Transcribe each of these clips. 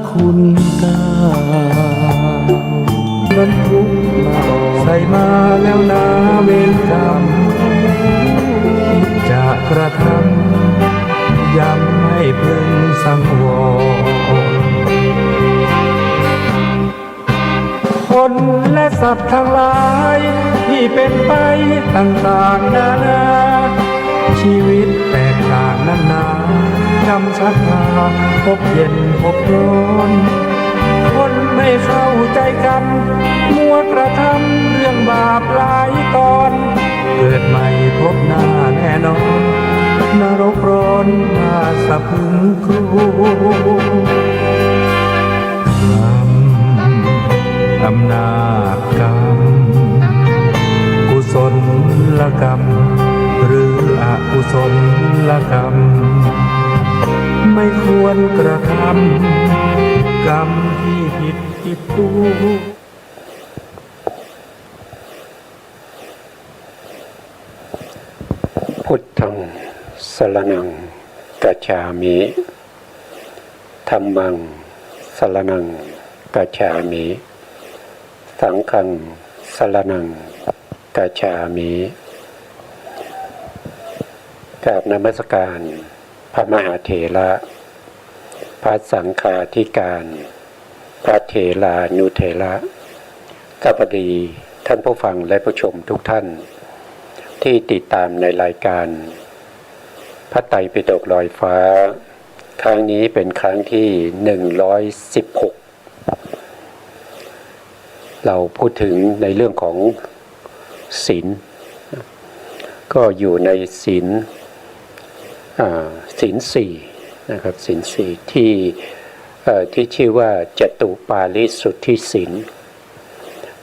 คุณเก้านั้นทุกมาใส่มาแล้วนาเวรกรรมคิดจะกระทำยังไม่พึงสังวรคนและสัตว์ทั้งหลายที่เป็นไปต่างๆนานาชีวิตแตกต่างนานาจำชักพาพบเย็นพบร้อนคนไม่เข้าใจกันมัวกระทำเรื่องบาปหลายตอนเกิดใหม่พบหน้าแน่นอนนรกร้อนน่าสะพรึงกลัวอำนาจกรรมกุศลกรรมหรืออกุศลกรรมไม่ควรกระทำกรรมที่ผิดที่ถูกพุทธังสรณังกัจฉามิธัมมังสรณังกัจฉามิสังฆังสรณังกัจฉามิกราบนมัสการพระมหาเถระพระสังฆาธิการพระเถรานุเถระข้าพดีท่านผู้ฟังและผู้ชมทุกท่านที่ติดตามในรายการพระไตรปิฎกลอยฟ้าครั้งนี้เป็นครั้งที่116เราพูดถึงในเรื่องของศีลก็อยู่ในศีลสี่นะครับศีลสี่ที่ชื่อว่าจตุปาริสุทธิศีล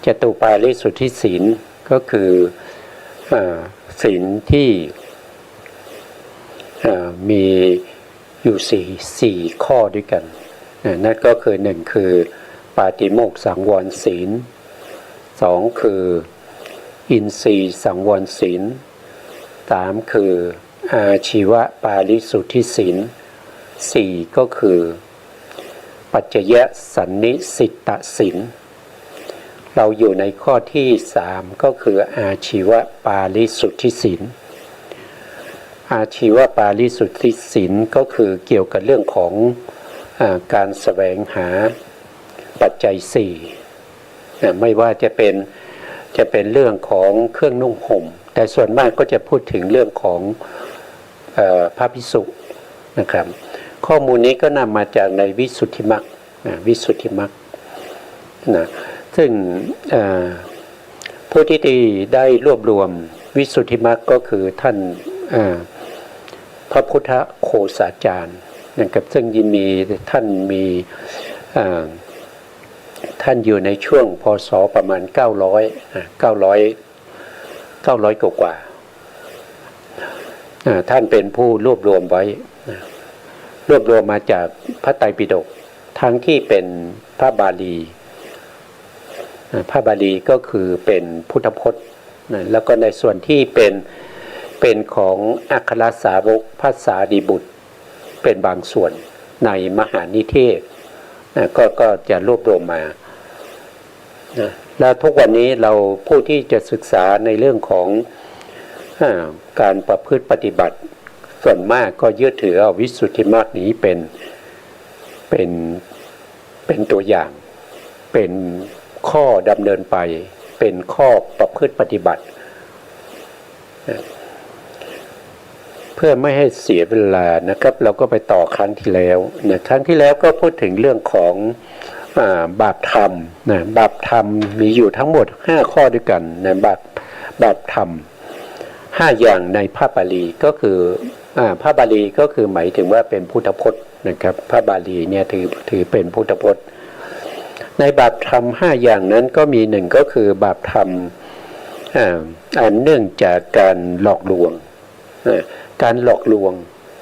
จตุปาริสุทธิศีลก็คือศีลที่มีอยู่สี่ข้อด้วยกันนั่นก็คือหนึ่งคือปาติโมกข์สังวรศีลสองคืออินทรีย์สังวรศีลสามคืออาชีวปาริสุทธิศีลสี่ก็คือปัจจยสันนิสิตศีลเราอยู่ในข้อที่สามก็คืออาชีวปาริสุทธิศีลอาชีวปาริสุทธิศีลก็คือเกี่ยวกับเรื่องของการแสวงหาปัจจัยสี่ไม่ว่าจะเป็นเรื่องของเครื่องนุ่งห่มแต่ส่วนมากก็จะพูดถึงเรื่องของพระภิกษุนะครับข้อมูลนี้ก็นำมาจากในวิสุทธิมรรควิสุทธิมรรคนะซึ่งผู้ที่ได้รวบรวมวิสุทธิมรรคก็คือท่านพระพุทธโฆษาจารย์นะครับซึ่งท่านอยู่ในช่วงพ.ศ. ประมาณ900กว่าท่านเป็นผู้รวบรวมไว้รวบรวมมาจากพระไตรปิฎกทั้งที่เป็นพระบาลีก็คือเป็นพุทธพจน์แล้วก็ในส่วนที่เป็นของอัครสาวกพระสารีบุตรเป็นบางส่วนในมหานิเทศก็จะรวบรวมมาแล้วทุกวันนี้เราผู้ที่จะศึกษาในเรื่องของการประพฤติปฏิบัติส่วนมากก็ยึดถือเอาวิสุทธิมรรคนี้เป็นตัวอย่างเป็นข้อดำเนินไปเป็นข้อประพฤติปฏิบัติเพื่อไม่ให้เสียเวลานะครับเราก็ไปต่อครั้งที่แล้วครั้งที่แล้วก็พูดถึงเรื่องของบาปธรรมบาปธรรมมีอยู่ทั้งหมด5ข้อด้วยกันบาปธรรม5อย่างในพระบาลีก็คือพระบาลีก็คือหมายถึงว่าเป็นพุทธพจน์นะครับพระบาลีเนี่ยถือเป็นพุทธพจน์ในบาปธรรม5อย่างนั้นก็มีหนึ่งก็คือบาปธรรมอันเนื่องจากการหลอกลวง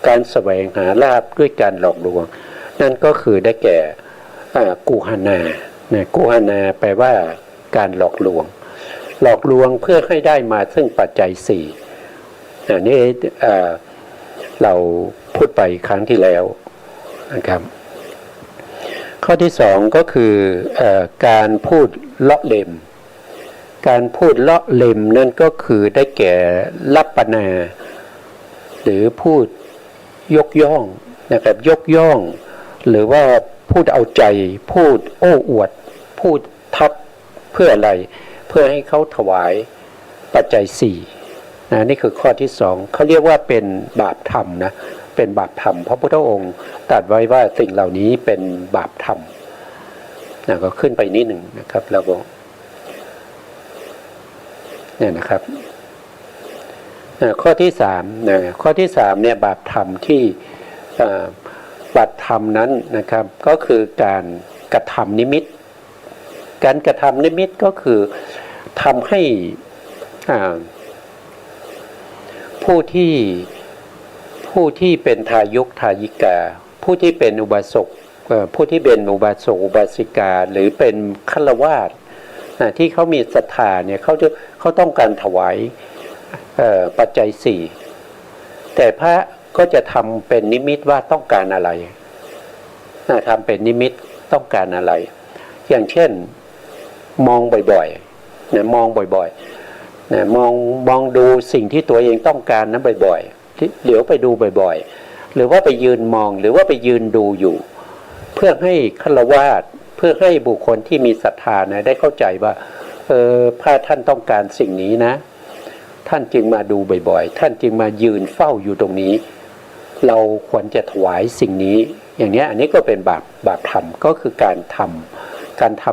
การแสวงหาลาภด้วยการหลอกลวงนั่นก็คือได้แก่กูหนากูหนาแปลว่าการหลอกลวงเพื่อให้ได้มาซึ่งปัจจัยสี่นี่เราพูดไปครั้งที่แล้วนะครับ ข้อที่สองก็คือการพูดเลาะเล่มการพูดเลาะเล่มนั่นก็คือได้แก่ลับปนาหรือพูดยกย่องนะครับยกย่องหรือว่าพูดเอาใจพูดโอ้อวดพูดทับเพื่ออะไรเพื่อให้เขาถวายปัจจัยสี่นะนี่คือข้อที่สองเขาเรียกว่าเป็นบาปธรรมนะเป็นบาปธรรมเพราะพระพุทธองค์ตรัสไว้ว่าสิ่งเหล่านี้เป็นบาปธรรมนะก็ขึ้นไปนิดหนึ่งนะครับแล้วก็เนี่ยนะครับข้อที่สามนะข้อที่สามเนี่ยบาปธรรมที่บาปธรรมนั้นนะครับก็คือการกระทำนิมิตการกระทำนิมิตก็คือทำให้ผู้ที่เป็นทายกทายิกาผู้ที่เป็นอุบาสกผู้ที่เป็นอุบาสกอุบาสิกาหรือเป็นฆราวาสที่เขามีศรัทธาเนี่ยเขาต้องการถวายปัจจัยสี่แต่พระก็จะทำเป็นนิมิตว่าต้องการอะไรทำเป็นนิมิตต้องการอะไรอย่างเช่นมองบ่อยๆนะมองบ่อยๆนะมองดูสิ่งที่ตัวเองต้องการนั้นบ่อยๆเดี๋ยวไปดูบ่อยๆหรือว่าไปยืนมองหรือว่าไปยืนดูอยู่เพื่อให้ฆราวาสเพื่อให้บุคคลที่มีศรัทธานะได้เข้าใจว่าพระท่านต้องการสิ่งนี้นะท่านจึงมาดูบ่อยๆท่านจึงมายืนเฝ้าอยู่ตรงนี้เราควรจะถวายสิ่งนี้อย่างนี้อันนี้ก็เป็นบาปธรรมก็คือการท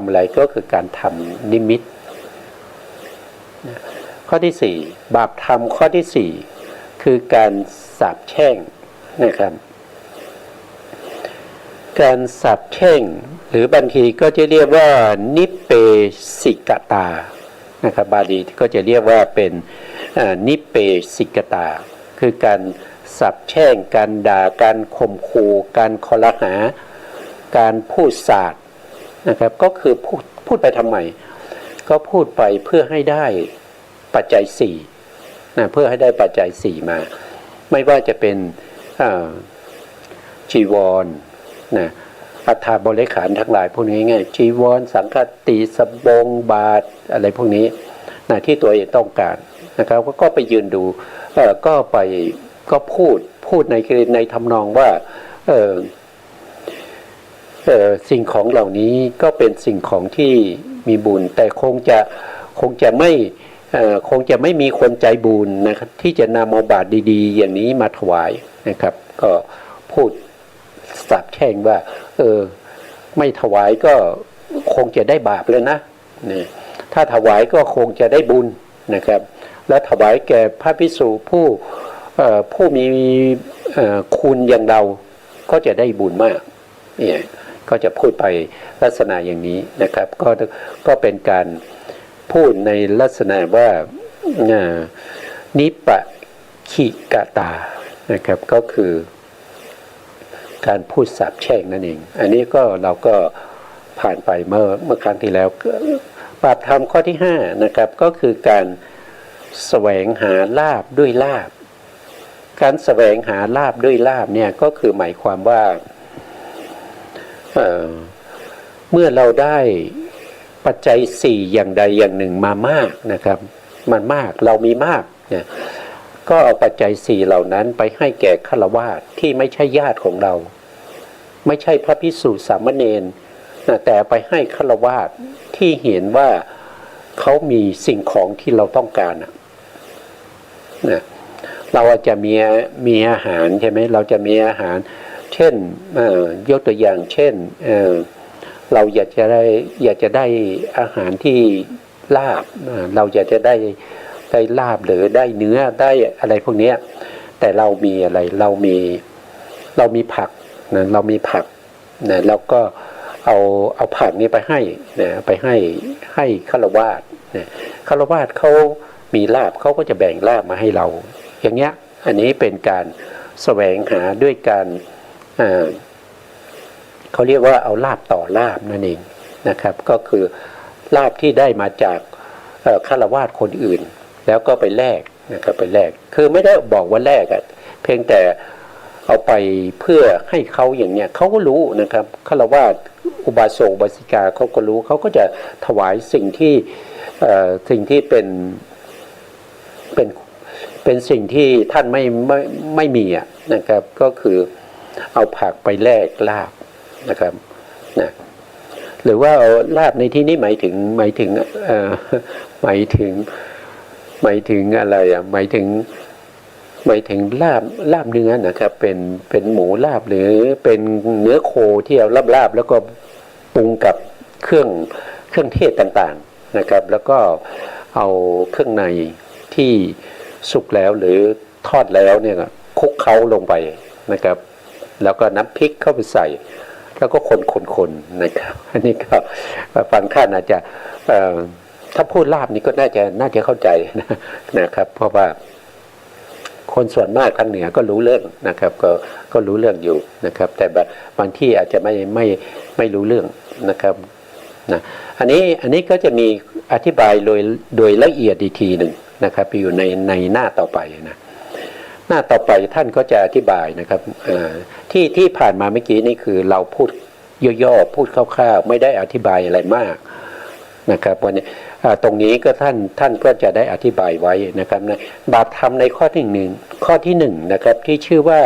ำอะไรก็คือการทำนิมิตข้อที่สี่บาปธรรมข้อที่สี่คือการสาปแช่งนะครับการสาปแช่งหรือบางทีก็จะเรียกว่านิเปสิกตานะครับบาลีก็จะเรียกว่าเป็นนิเปสิกตาคือการสาปแช่งการด่าการข่มขู่การคอรหาการพูดสาดนะครับก็คือพูดไปทำไมก็พูดไปเพื่อให้ได้ปัจจัยสี่นะเพื่อให้ได้ปัจจัยสี่มาไม่ว่าจะเป็นจีวรนะอัฐบริขารทั้งหลายพวกนี้ไงจีวรสังฆติสบงบาตรอะไรพวกนี้นะที่ตัวเองต้องการนะครับก็ไปยืนดูก็พูดในทำนองว่าสิ่งของเหล่านี้ก็เป็นสิ่งของที่มีบุญแต่คงจะไม่มีคนใจบุญนะครับที่จะนำเอาบาตรดีๆอย่างนี้มาถวายนะครับก็พูดสาปแช่งว่าไม่ถวายก็คงจะได้บาปเลยนะถ้าถวายก็คงจะได้บุญนะครับและถวายแก่พระภิกษุผู้มีคุณอย่างเราก็จะได้บุญมากเนี่ยก็จะพูดไปลักษณะอย่างนี้นะครับก็เป็นการพูดในลักษณะว่านิปะขิกตานะครับก็คือการพูดสาปแช่งนั่นเองอันนี้ก็เราก็ผ่านไปเมื่อครั้งที่แล้วบาปธรรมข้อที่ห้านะครับก็คือการแสวงหาลาภด้วยลาภการแสวงหาลาภด้วยลาภเนี่ยก็คือหมายความว่าเมื่อเราได้ปัจจัยสี่อย่างใดอย่างหนึ่งมามากนะครับมันมากเรามีมากเนี่ยก็เอาปัจจัยสี่เหล่านั้นไปให้แก่ฆราวาสที่ไม่ใช่ญาติของเราไม่ใช่พระภิกษุสามเณรแต่ไปให้ฆราวาสที่เห็นว่าเขามีสิ่งของที่เราต้องการนะเราอาจจะมีอาหารใช่ไหมเราจะมีอาหารเช่นยกตัวอย่างเช่นเราอยากจะได้อาหารที่ลาบเราอยากจะได้ลาบหรือได้เนื้อได้อะไรพวกนี้แต่เรามีอะไรเรามีผักนะเรามีผักนะแล้วก็เอาผักนี้ไปให้นะไปให้ฆราวาสนะฆราวาสเขามีลาบเขาก็จะแบ่งลาบมาให้เราอย่างเงี้ยอันนี้เป็นการแสวงหาด้วยการเขาเรียกว่าเอาลาบต่อลาบนั่นเองนะครับก็คือลาบที่ได้มาจากฆราวาสคนอื่นแล้วก็ไปแลกนะครับไปแลกคือไม่ได้บอกว่าแลกเพียงแต่ เอาไปเพื่อให้เขาอย่างเนี้ยเขาก็รู้นะครับฆราวาสอุบาสกอุบาสิกาเขาก็รู้เขาก็จะถวายสิ่งที่เป็นสิ่งที่ท่านไม่มีอ่ะนะครับก็คือเอาผักไปแลกลาบนะครับนะหรือว่าเอาลาบในที่นี้หมายถึงหมายถึงอะไรอ่ะหมายถึงลาบเนื้อนะครับเป็นหมูลาบหรือเป็นเนื้อโคที่เอาลาบแล้วก็ปรุงกับเครื่องเทศต่างๆนะครับแล้วก็เอาเครื่องในที่สุกแล้วหรือทอดแล้วเนี่ยคลุกเคล้าลงไปนะครับแล้วก็น้ำพริกเข้าไปใส่แล้วก็คนนะครับอันนี้ก็ฟังท่านอาจจะถ้าพูดลาบนี้ก็น่าจะเข้าใจนะครับเพราะว่าคนส่วนมากทางเหนือก็รู้เรื่องนะครับก็รู้เรื่องอยู่นะครับแต่บางที่อาจจะไม่รู้เรื่องนะครับนะอันนี้ก็จะมีอธิบายโดยละเอียดอีกทีหนึ่งนะครับไปอยู่ในหน้าต่อไปนะหน้าต่อไปท่านก็จะอธิบายนะครับที่ผ่านมาเมื่อกี้นี่คือเราพูดย่อๆพูดคร่าวๆไม่ได้อธิบายอะไรมากนะครับวันนี้ตรงนี้ก็ท่านก็จะได้อธิบายไว้นะครับในบาปธรรมในข้อที่หนึ่งนะครับที่ชื่อว่า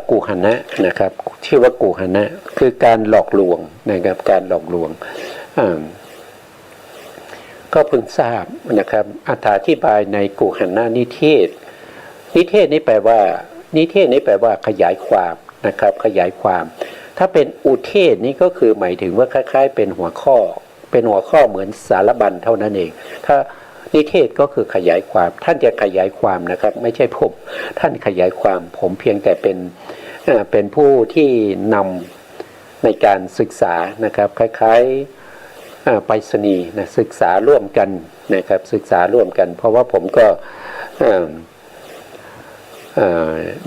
กูหนะนะครับชื่อว่ากูหนะคือการหลอกลวงนะครับการหลอกลวงก็เพิ่งทราบนะครับอธิบายในกูหนะนิเทศนี่แปลว่าขยายความนะครับขยายความถ้าเป็นอุเทศนี่ก็คือหมายถึงว่าคล้ายๆเป็นหัวข้อเหมือนสารบัญเท่านั้นเองถ้านิเทศก็คือขยายความท่านจะขยายความนะครับไม่ใช่ผมท่านขยายความผมเพียงแต่เป็นผู้ที่นำในการศึกษานะครับคล้ายๆไปรษณีย์นะศึกษาร่วมกันนะครับศึกษาร่วมกันเพราะว่าผมก็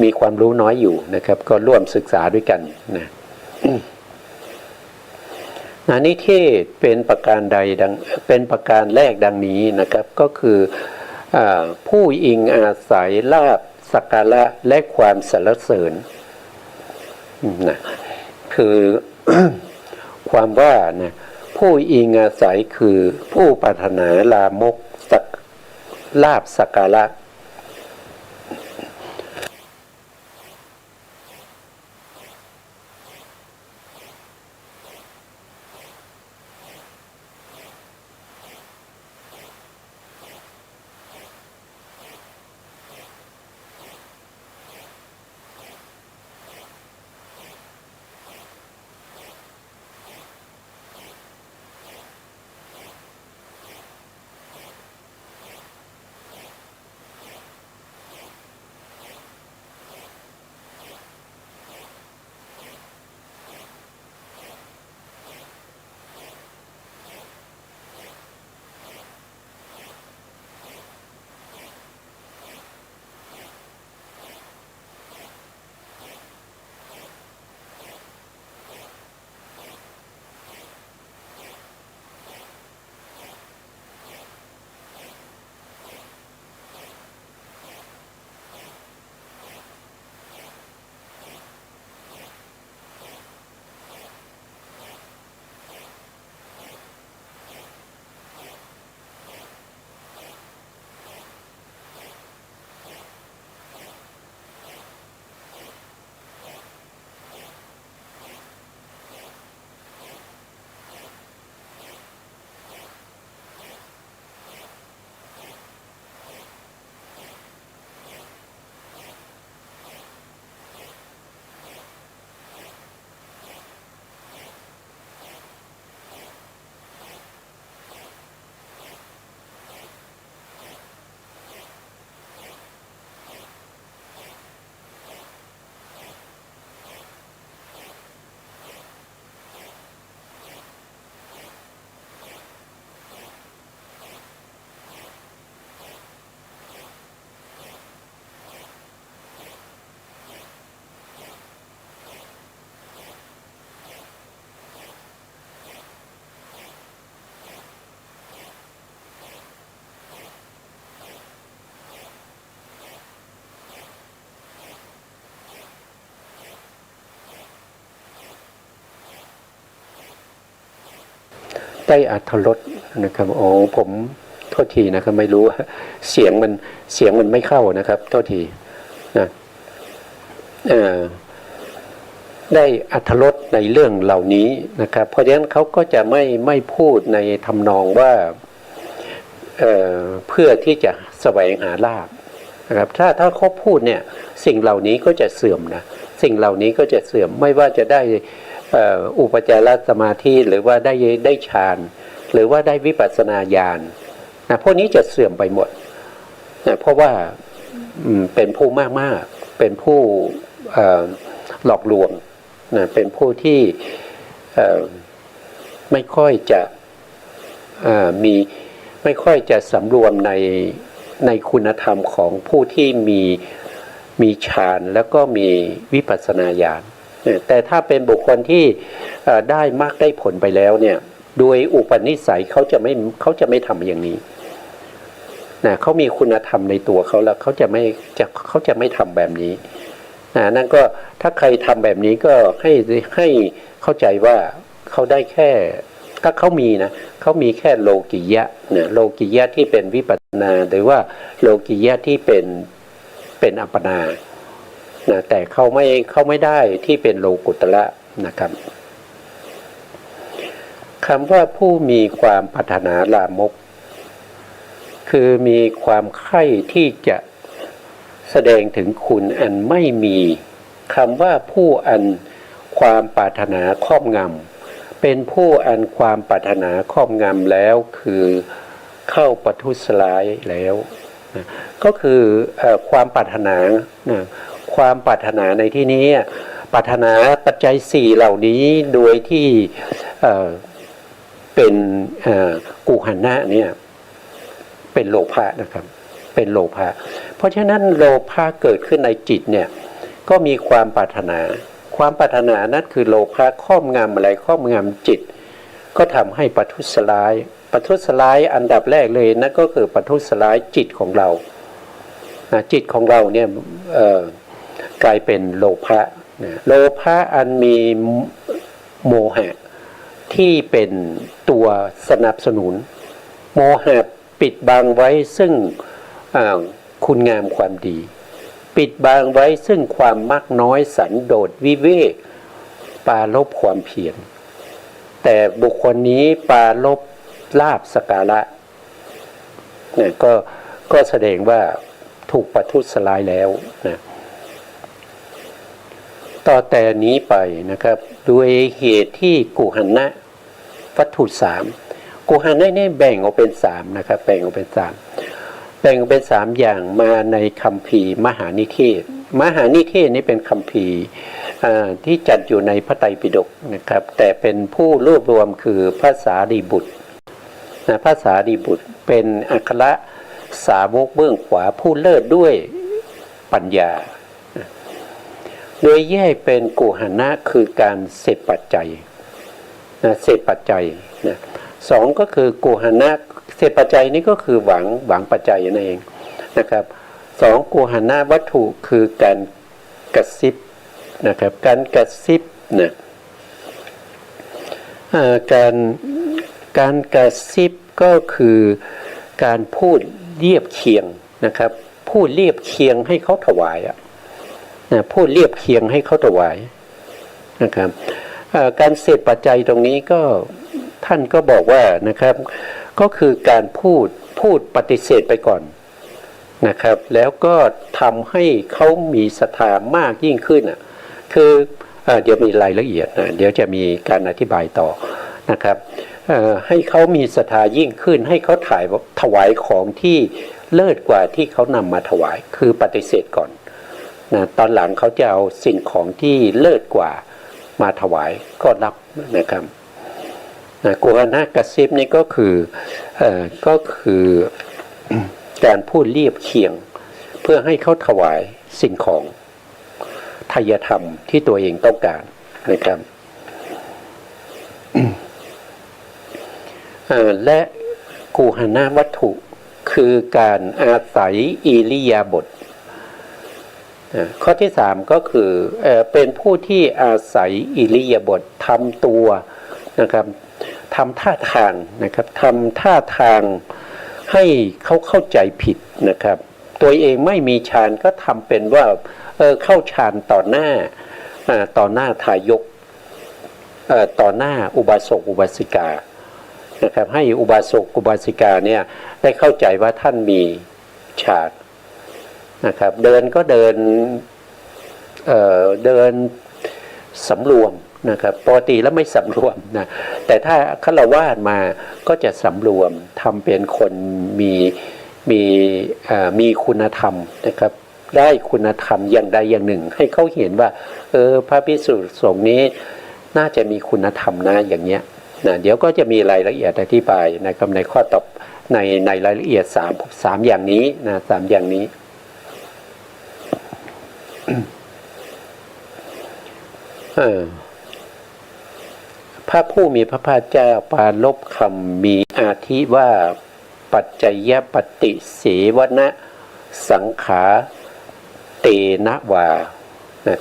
มีความรู้น้อยอยู่นะครับก็ร่วมศึกษาด้วยกันนะนิเทศเป็นประการแรกดังนี้นะครับก็คือผู้อิงอาศัยลาภสักการะและความสรรเสริญนะคือ ความว่านะผู้อิงอาศัยคือผู้ปรารถนาลามกลาภสักการะ ได้อรรถรสนะครับอ๋อผมโทษทีนะครับไม่รู้เสียงมันไม่เข้านะครับโทษทีนะได้อรรถรสในเรื่องเหล่านี้นะครับเพราะฉะนั้นเขาก็จะไม่พูดในทำนองว่าเพื่อที่จะแสวงหาลาภนะครับถ้าเขาพูดเนี่ยสิ่งเหล่านี้ก็จะเสื่อมนะสิ่งเหล่านี้ก็จะเสื่อมไม่ว่าจะได้อุปจารสมาธิหรือว่าได้ฌานหรือว่าได้วิปัสสนาญาณนะพวกนี้จะเสื่อมไปหมดนะเพราะว่าเป็นผู้มากเป็นผู้หลอกลวงนะเป็นผู้ที่ไม่ค่อยจะไม่ค่อยจะสำรวมในคุณธรรมของผู้ที่มีฌานแล้วก็มีวิปัสสนาญาณแต่ถ้าเป็นบุคคลที่ได้มรรคได้ผลไปแล้วเนี่ยโดยอุปนิสัยเขาจะไม่ทำอย่างนี้นะเขามีคุณธรรมในตัวเขาแล้วเขาจะไม่ทำแบบนี้นั่นก็ถ้าใครทำแบบนี้ก็ให้เข้าใจว่าเขาได้แค่ถ้าเขามีนะเขามีแค่โลกิยะเนี่ยโลกิยะที่เป็นวิปัสสนาหรือว่าโลกิยะที่เป็นอัปปนานะแต่เขาไม่ได้ที่เป็นโลกุตระนะครับคำว่าผู้มีความปรารถนาลามกคือมีความใคร่ที่จะแสดงถึงคุณอันไม่มีคำว่าผู้อันความปรารถนาครอบงำเป็นผู้อันความปรารถนาครอบงำแล้วคือเข้าปัทุษร้ายแล้วก็คือความปรารถนาความปรารถนาในที่นี้ปรารถนาปัจจัย4เหล่านี้โดยที่เป็นกุหันนะเนี่ยเป็นโลภะนะครับเป็นโลภะเพราะฉะนั้นโลภะเกิดขึ้นในจิตเนี่ยก็มีความปรารถนาความปรารถนานั้นคือโลภะครอบงำอะไรครอบงำจิตก็ทำให้ปัทุษร้ายปัทุษร้ายอันดับแรกเลยนั่นก็คือปัทุษร้ายจิตของเราจิตของเราเนี่ยกลายเป็นโลภะโลภะอันมีโมหะที่เป็นตัวสนับสนุนโมหะปิดบังไว้ซึ่งคุณงามความดีปิดบังไว้ซึ่งความมักน้อยสันโดษวิเวกปราลบความเพียรแต่บุคคลนี้ปราลบลาภสักการะเนี่ยก็แสดงว่าถูกปัทุษร้ายแล้วนะต่อแต่นี้ไปนะครับด้วยเหตุที่กุหันนะวัตถุ3กุหันนะนี่แบ่งออกเป็น3นะครับแบ่งออกเป็น3อย่างมาในคัมภีร์มหานิเทศมหานิเทศนี้เป็นคัมภีร์ที่จัดอยู่ในพระไตรปิฎกนะครับแต่เป็นผู้รวบรวมคือพระสารีบุตรพระสารีบุตรเป็นอัครสาวกเบื้องขวาผู้เลิศด้วยปัญญาโดยแยกเป็นกุหันนะคือการเสพปัจจัยเสพปัจจัย2ก็คือกุหันนะเสพปัจจัยนี้ก็คือหวังปัจจัยนั่นเองนะครับ2กุหันนะวัตถุคือการกระซิบนะครับการกระซิบนะการกระซิบก็คือการพูดเรียบเคียงนะครับพูดเรียบเคียงให้เขาถวายพูดเรียบเคียงให้เขาถวายนะครับการเสพปัจจัยตรงนี้ก็ท่านก็บอกว่านะครับก็คือการพูดปฏิเสธไปก่อนนะครับแล้วก็ทำให้เขามีศรัทธามากยิ่งขึ้นคือเดี๋ยวมีรายละเอียดเดี๋ยวจะมีการอธิบายต่อนะครับให้เขามีศรัทธายิ่งขึ้นให้เขาถวายของที่เลิศกว่าที่เขานำมาถวายคือปฏิเสธก่อนตอนหลังเขาจะเอาสิ่งของที่เลิศกว่ามาถวายก็รับนะครับกุหันนะกระซิบนี่ก็คือการพูดเรียบเคียงเพื่อให้เขาถวายสิ่งของทายธรรมที่ตัวเองต้องการนะครับและกุหันนะวัตถุคือการอาศัยอิริยาบถข้อที่3ก็คือเป็นผู้ที่อาศัยอิริยาบถทำตัวนะครับ ทำท่าทางนะครับทำท่าทางให้เขาเข้าใจผิดนะครับตัวเองไม่มีฌานก็ทำเป็นว่าเข้าฌานต่อหน้าทายกต่อหน้าอุบาสกอุบาสิกานะครับให้อุบาสกอุบาสิกาเนี่ยได้เข้าใจว่าท่านมีฌานนะครับเดินก็เดินสำรวมนะครับปกติแล้วไม่สำรวมนะแต่ถ้าฆราวาสมาก็จะสำรวมทำเป็นคนมีคุณธรรมนะครับได้คุณธรรมอย่างใดอย่างหนึ่งให้เขาเห็นว่าพระภิกษุสงฆ์นี้น่าจะมีคุณธรรมนะอย่างเงี้ยนะเดี๋ยวก็จะมีรายละเอียดอธิบายนะครับในข้อตอบในรายละเอียดสามอย่างนี้นะสามอย่างนี้ พระผู้มีพระภาคเจ้าปรารภคำมีอาทิว่าปัจจยปฏิเสวนะสังขาเตนะวา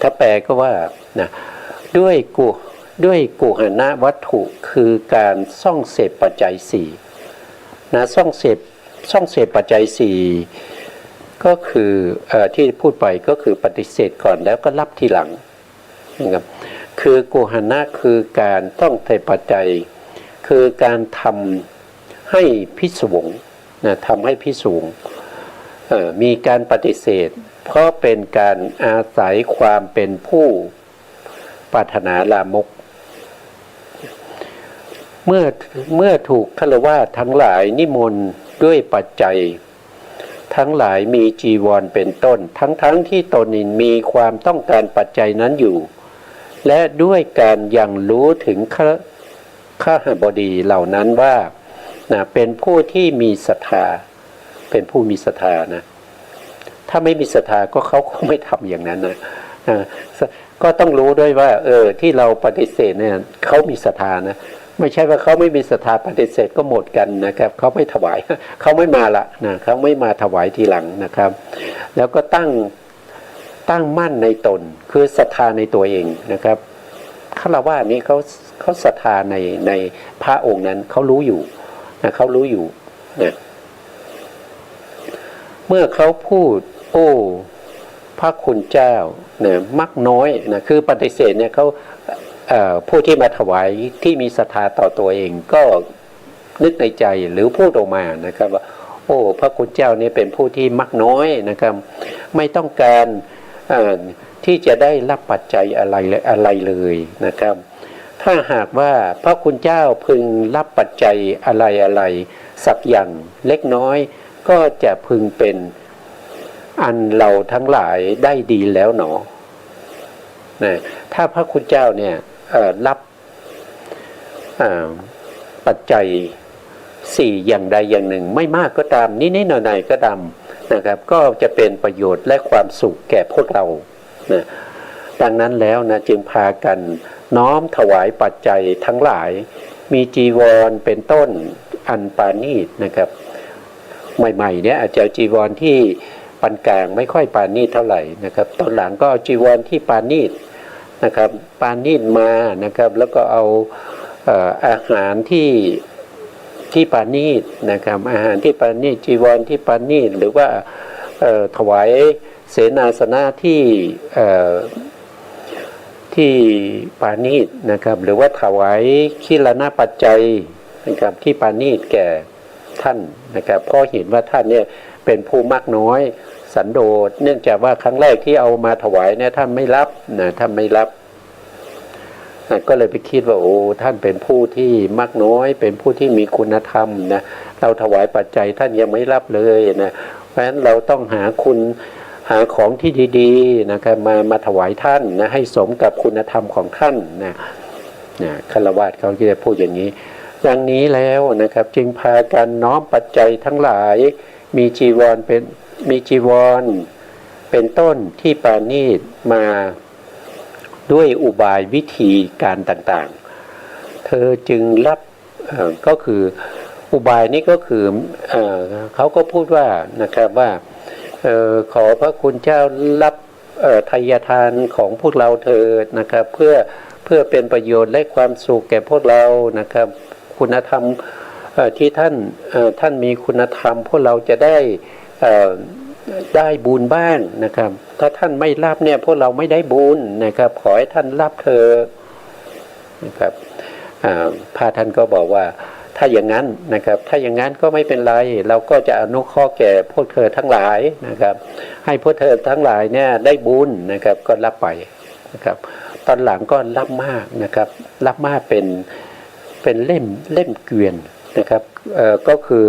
ถ้าแปลก็ว่าด้วยกุหณวัตถุคือการส่องเสพปัจจัยสี่ส่องเสพปัจจัยสี่ก็คือที่พูดไปก็คือปฏิเสธก่อนแล้วก็รับทีหลังนะครับคือกุหณะคือการต้องเสพปัจจัยคือการทำให้พิศวงทำให้พิศวงมีการปฏิเสธเพราะเป็นการอาศัยความเป็นผู้ปรารถนาลามกเมื่อถูกฆราวาสทั้งหลายนิมนต์ด้วยปัจจัยทั้งหลายมีจีวรเป็นต้นทั้งที่ตนมีความต้องการปัจจัยนั้นอยู่และด้วยการยังรู้ถึงข้าหบดีเหล่านั้นว่าเป็นผู้ที่มีศรัทธาเป็นผู้มีศรัทธานะถ้าไม่มีศรัทธาก็เขาก็ไม่ทำอย่างนั้นนะก็ต้องรู้ด้วยว่าที่เราปฏิเสธเนี่ยเขามีศรัทธานะไม่ใช่ว่าเขาไม่มีศรัทธาปฏิเสธก็หมดกันนะครับเขาไม่ถวายเขาไม่มาละนะเขาไม่มาถวายทีหลังนะครับแล้วก็ตั้งมั่นในตนคือศรัทธาในตัวเองนะครับฆราวาสนี้เขาศรัทธาในพระองค์นั้นเขารู้อยู่นะเขารู้อยู่นะเมื่อเขาพูดโอ้พระคุณเจ้าเนี่ยมักน้อยนะคือปฏิเสธเนี่ยเขาผู้ที่มาถวายที่มีศรัทธาต่อตัวเองก็นึกในใจหรือพูดออกมานะครับว่าโอ้พระคุณเจ้านี่เป็นผู้ที่มักน้อยนะครับไม่ต้องการที่จะได้รับปัจจัยอะไรเลยนะครับถ้าหากว่าพระคุณเจ้าพึงรับปัจจัยอะไรสักอย่างเล็กน้อยก็จะพึงเป็นอันเราทั้งหลายได้ดีแล้วหนอนะถ้าพระคุณเจ้าเนี่ยรับปัจจัยสี่อย่างใดอย่างหนึ่งไม่มากก็ตามนิดๆหน่อยๆก็ตามนะครับก็จะเป็นประโยชน์และความสุขแก่พวกเรานะดังนั้นแล้วนะจึงพากันน้อมถวายปัจจัยทั้งหลายมีจีวรเป็นต้นอันปานีตนะครับใหม่ๆเนี่ยอาจจะจีวรที่ปานกลางไม่ค่อยปานีตเท่าไหร่นะครับตอนหลังก็จีวรที่ปานีตนะครับปานีตมานะครับแล้วก็เอาอาหารที่ปานีตนะครับอาหารที่ปานีตจีวรที่ปานีตหรือว่าถวายเสนาสนะที่ปานีตนะครับหรือว่าถวายขิฬณปัจจัยนะครับที่ปานีตแก่ท่านนะครับเพราะเห็นว่าท่านเนี่ยเป็นผู้มากน้อยสันโดษเนื่องจากว่าครั้งแรกที่เอามาถวายเนี่ยท่านไม่รับนะท่านไม่รับก็เลยไปคิดว่าโอ้ท่านเป็นผู้ที่มากน้อยเป็นผู้ที่มีคุณธรรมนะเราถวายปัจจัยท่านยังไม่รับเลยนะเพราะฉะนั้นเราต้องหาของที่ดีๆนะครับมาถวายท่านนะให้สมกับคุณธรรมของท่านนะฆราวาสเขาจะพูดอย่างนี้อย่างนี้แล้วนะครับจึงพากันน้อมปัจจัยทั้งหลายมีจีวรเป็นต้นที่ปานีตมาด้วยอุบายวิธีการต่างๆเธอจึงรับก็คืออุบายนี้ก็คือเขาก็พูดว่านะครับว่าขอพระคุณเจ้ารับทายทานของพวกเราเถิดนะครับเพื่อเป็นประโยชน์และความสุขแก่พวกเรานะครับ คุณธรรมที่ท่านมีคุณธรรมพวกเราจะได้ได้บุญบ้างนะครับถ้าท่านไม่รับเนี่ยพวกเราไม่ได้บุญนะครับขอให้ท่านรับเธอนะครับพระท่านก็บอกว่าถ้าอย่างนั้นนะครับถ้าอย่างนั้นก็ไม่เป็นไรเราก็จะอนุเคราะห์แก่พวกเธอทั้งหลายนะครับให้พวกเธอทั้งหลายเนี่ยได้บุญนะครับก็รับไปนะครับตอนหลังก็รับมากนะครับรับมากเป็นเล่มเกวียนนะครับก็คือ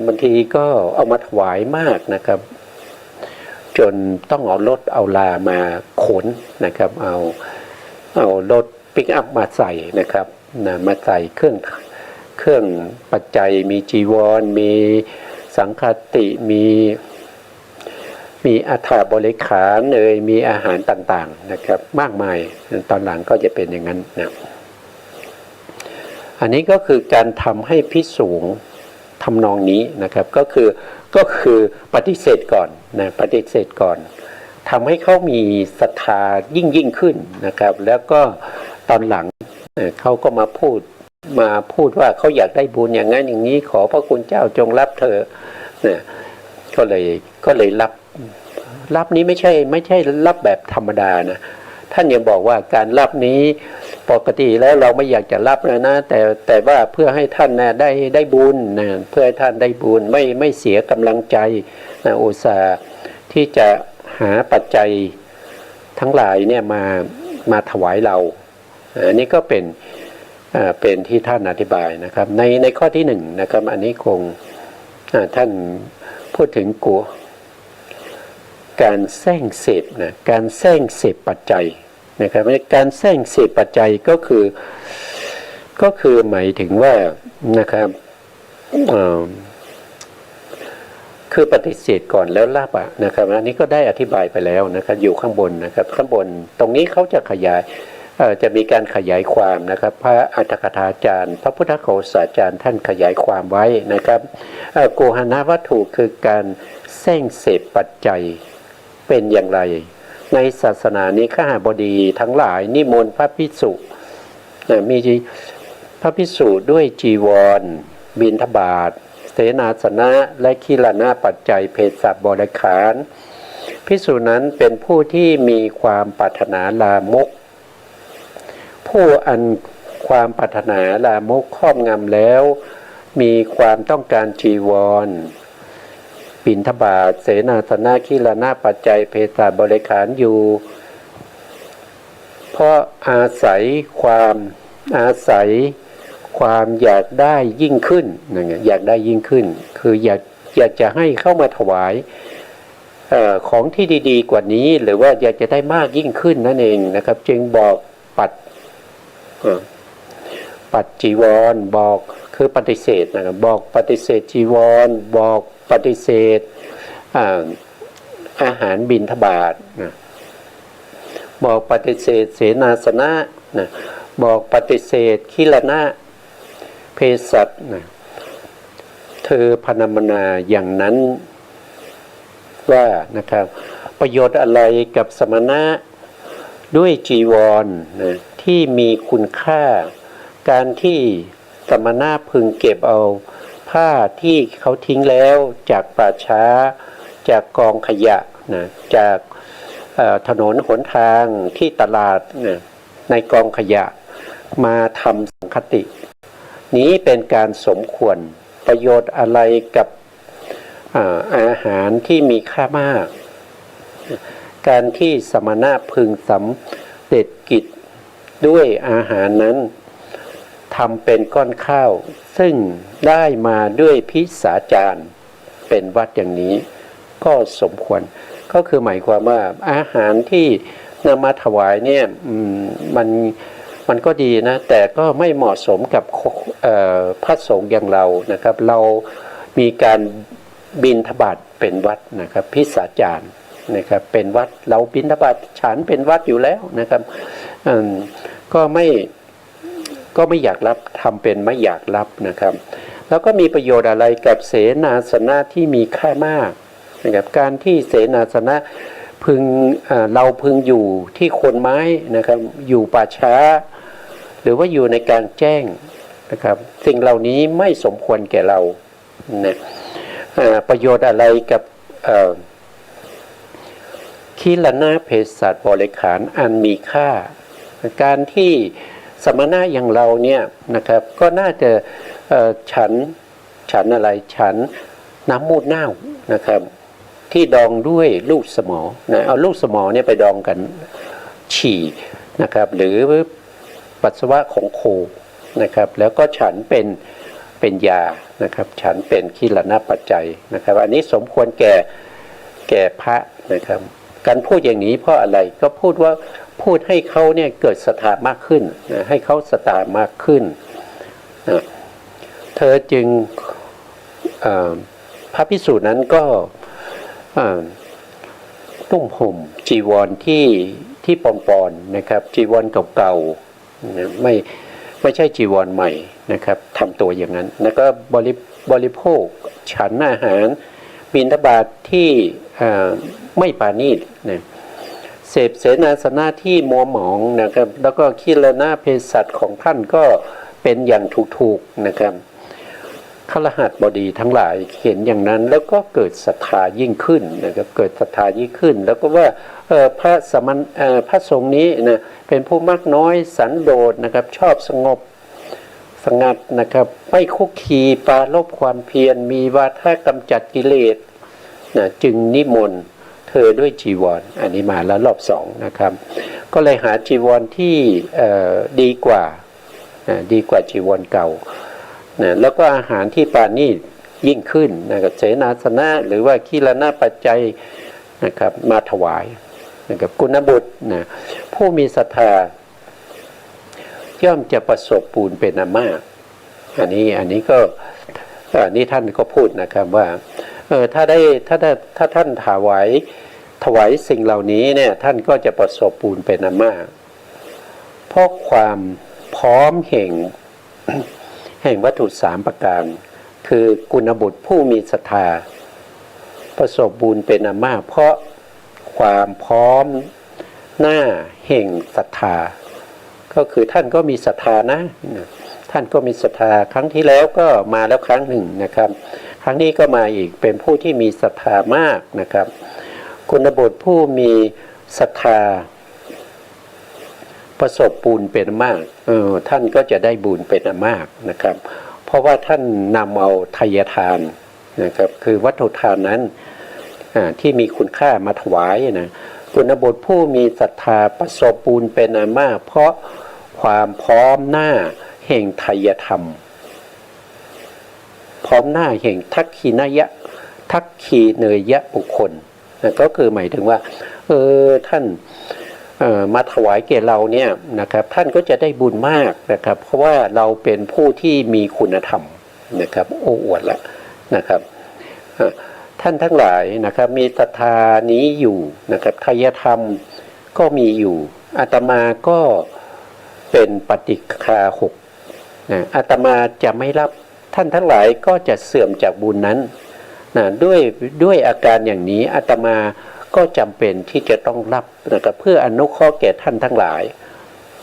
บางทีก็เอามาถวายมากนะครับจนต้องเอารถเอาลามาขนนะครับเอารถปิกอัพมาใส่นะครับมาใส่เครื่องปัจจัยมีจีวรมีสังฆติมีอัฐบริขารมีอาหารต่างๆนะครับมากมายตอนหลังก็จะเป็นอย่างนั้นนะอันนี้ก็คือการทำให้ภิกษุทำนองนี้นะครับก็คือปฏิเสธก่อนนะปฏิเสธก่อนทำให้เขามีศรัทธายิ่งขึ้นนะครับแล้วก็ตอนหลังเขาก็มาพูดว่าเขาอยากได้บุญอย่างนั้นอย่างนี้ขอพระคุณเจ้าจงรับเธอเนี่ยก็เลยรับนี้ไม่ใช่รับแบบธรรมดานะท่านยังบอกว่าการรับนี้ปกติแล้วเราไม่อยากจะรับนะแต่ว่าเพื่อให้ท่านนะได้บุญนะเพื่อให้ท่านได้บุญไม่เสียกำลังใจนะอุตส่าห์ที่จะหาปัจจัยทั้งหลายเนี่ยมาถวายเราอันนี้ก็เป็นที่ท่านอธิบายนะครับในข้อที่หนึ่งนะครับอันนี้คงท่านพูดถึงการแซงเสพนะการแซงเสพปัจจัยนะครับการแซงเสพปัจจัยก็คือหมายถึงว่านะครับคือปฏิเสธก่อนแล้วรับนะครับอันนี้ก็ได้อธิบายไปแล้วนะครับอยู่ข้างบนนะครับข้างบนตรงนี้เขาจะขยายจะมีการขยายความนะครับพระอัฏฐกถาจารย์พระพุทธโฆษาจารย์ท่านขยายความไว้นะครับโกหณวัตถุคือการแซงเสพปัจจัยเป็นอย่างไรในศาสนานี้ข้าบดีทั้งหลายนิมนต์พระภิกษุมีพระภิกษุด้วยจีวรบิณฑบาตเสนาสนะและคิลนะปัจจัยเภสัชบริขารภิกษุนั้นเป็นผู้ที่มีความปรารถนาลามกผู้อันความปรารถนาลามกครอบงำแล้วมีความต้องการจีวรบิณฑบาตเสนาสนะคิลนะปัจจัยเภสัชบริขารอยู่เพราะอาศัยความอยากได้ยิ่งขึ้นอยากได้ยิ่งขึ้นคืออยากจะให้เข้ามาถวายของที่ดีๆกว่านี้หรือว่าอยากจะได้มากยิ่งขึ้นนั่นเองนะครับจึงบอกปัดจีวรบอกคือปฏิเสธนะครับบอกปฏิเสธจีวรบอกปฏิเสธอาหารบิณฑบาตนะบอกปฏิเสธเสนาสนะนะบอกปฏิเสธคิลนะเภสัชนะเธอพรรณนา อย่างนั้นว่านะครับประโยชน์อะไรกับสมณะด้วยจีวรนะที่มีคุณค่าการที่สมณะพึงเก็บเอาผ้าที่เขาทิ้งแล้วจากป่าช้าจากกองขยะนะจากถนนหนทางที่ตลาดนะในกองขยะมาทำสังฆตินี้เป็นการสมควรประโยชน์อะไรกับอาหารที่มีค่ามากการที่สมณะพึงสำเร็จกิจด้วยอาหารนั้นทำเป็นก้อนข้าวซึ่งได้มาด้วยพิสาจารเป็นวัดอย่างนี้ก็สมควรก็คือหมายความว่าอาหารที่นำมาถวายเนี่ยมันก็ดีนะแต่ก็ไม่เหมาะสมกับพระสงฆ์อย่างเรานะครับเรามีการบิณฑบาตเป็นวัดนะครับพิสาจารนะครับเป็นวัดเราบิณฑบาตฉันเป็นวัดอยู่แล้วนะครับก็ไม่อยากรับทำเป็นไม่อยากรับนะครับแล้วก็มีประโยชน์อะไรกับเสนาสนะที่มีค่ามากนะครับการที่เสนาสนะเราพึงอยู่ที่โคนไม้นะครับอยู่ป่าช้าหรือว่าอยู่ในกลางแจ้ง นะครับสิ่งเหล่านี้ไม่สมควรแก่เรานะประโยชน์อะไรกับคีลนะเภสัชบริขารอันมีค่าการที่สมณะอย่างเราเนี่ยนะครับก็น่าจะฉันอะไรฉันน้ำมูดเน่านะครับที่ดองด้วยลูกสมอนะเอาลูกสมอเนี่ยไปดองกันฉี่นะครับหรือปัสสาวะของโคนะครับแล้วก็ฉันเป็นยานะครับฉันเป็นคีลนะปัจจัยนะครับอันนี้สมควรแก่พระนะครับการพูดอย่างนี้เพราะอะไรก็พูดให้เขาเนี่ยเกิดศรัทธามากขึ้นนะให้เขาศรัทธามากขึ้นนะเธอจึงพระภิกษุนั้นก็นุ่งห่มจีวรที่ปอนๆนะครับจีวรเก่าๆนะไม่ใช่จีวรใหม่นะครับทำตัวอย่างนั้นแล้วก็บริโภคฉันอาหารบิณฑบาตที่ไม่ปราณีตนะเสพเสนาสนะที่มัวหมองนะครับแล้วก็คีลนะเภสัชของท่านก็เป็นอย่างถูกๆนะครับฆรหัสบดีทั้งหลายเห็นอย่างนั้นแล้วก็เกิดศรัทธายิ่งขึ้นนะครับเกิดศรัทธายิ่งขึ้นแล้วก็ว่าพระสงฆ์นี้นะเป็นผู้มากน้อยสันโดษนะครับชอบสงบสงัดนะครับไม่คุกคีปราลบความเพียรมีวาทะกำจัดกิเลสนะจึงนิมนต์เธอด้วยจีวรอันนี้มาแล้วรอบสองนะครับก็เลยหาจีวรที่ดีกว่าจีวรเก่านะแล้วก็อาหารที่ปราณีตยิ่งขึ้นนะครับเสนาสนะหรือว่าคีลนะปัจจัยนะครับมาถวายนะครับกุณบุตรนะผู้มีศรัทธาย่อมจะประสบปูนเป็นอันมากอันนี้ก็นี่ท่านก็พูดนะครับว่าถ้าท่านถวายสิ่งเหล่านี้เนี่ยท่านก็จะประสบปูนเป็นอันมากเพราะความพร้อมแห่งวัตถุ3ประการคือกุณบุตรผู้มีศรัทธาประสบบุญเป็นอันมากเพราะความพร้อมหน้าแห่งศรัทธาก็คือท่านก็มีศรัทธานะท่านก็มีศรัทธาครั้งที่แล้วก็มาแล้วครั้งหนึ่งนะครับครั้งนี้ก็มาอีกเป็นผู้ที่มีศรัทธามากนะครับกุณบุตรผู้มีศรัทธาประสบบุญเป็นมากท่านก็จะได้บุญเป็นมากนะครับเพราะว่าท่านนำเอาทายทานนะครับคือวัตถุทานนั้นที่มีคุณค่ามาถวายนะกุณบุตรผู้มีศรัทธาประสบบุญเป็นมากเพราะความพร้อมหน้าแห่งไทยธรรมพร้อมหน้าแห่งทักขีเนยะบุคคลนะก็คือหมายถึงว่าท่านมาถวายแก่เราเนี่ยนะครับท่านก็จะได้บุญมากนะครับเพราะว่าเราเป็นผู้ที่มีคุณธรรมนะครับโอ้อวดละนะครับท่านทั้งหลายนะครับมีศรัทธานี้อยู่นะครับไทยธรรมก็มีอยู่อาตมาก็เป็นปฏิฆาหกอาตมาจะไม่รับท่านทั้งหลายก็จะเสื่อมจากบุญนั้นนะด้วยอาการอย่างนี้อาตมาก็จำเป็นที่จะต้องรับนะครับเพื่ออนุเคราะห์แก่ท่านทั้งหลาย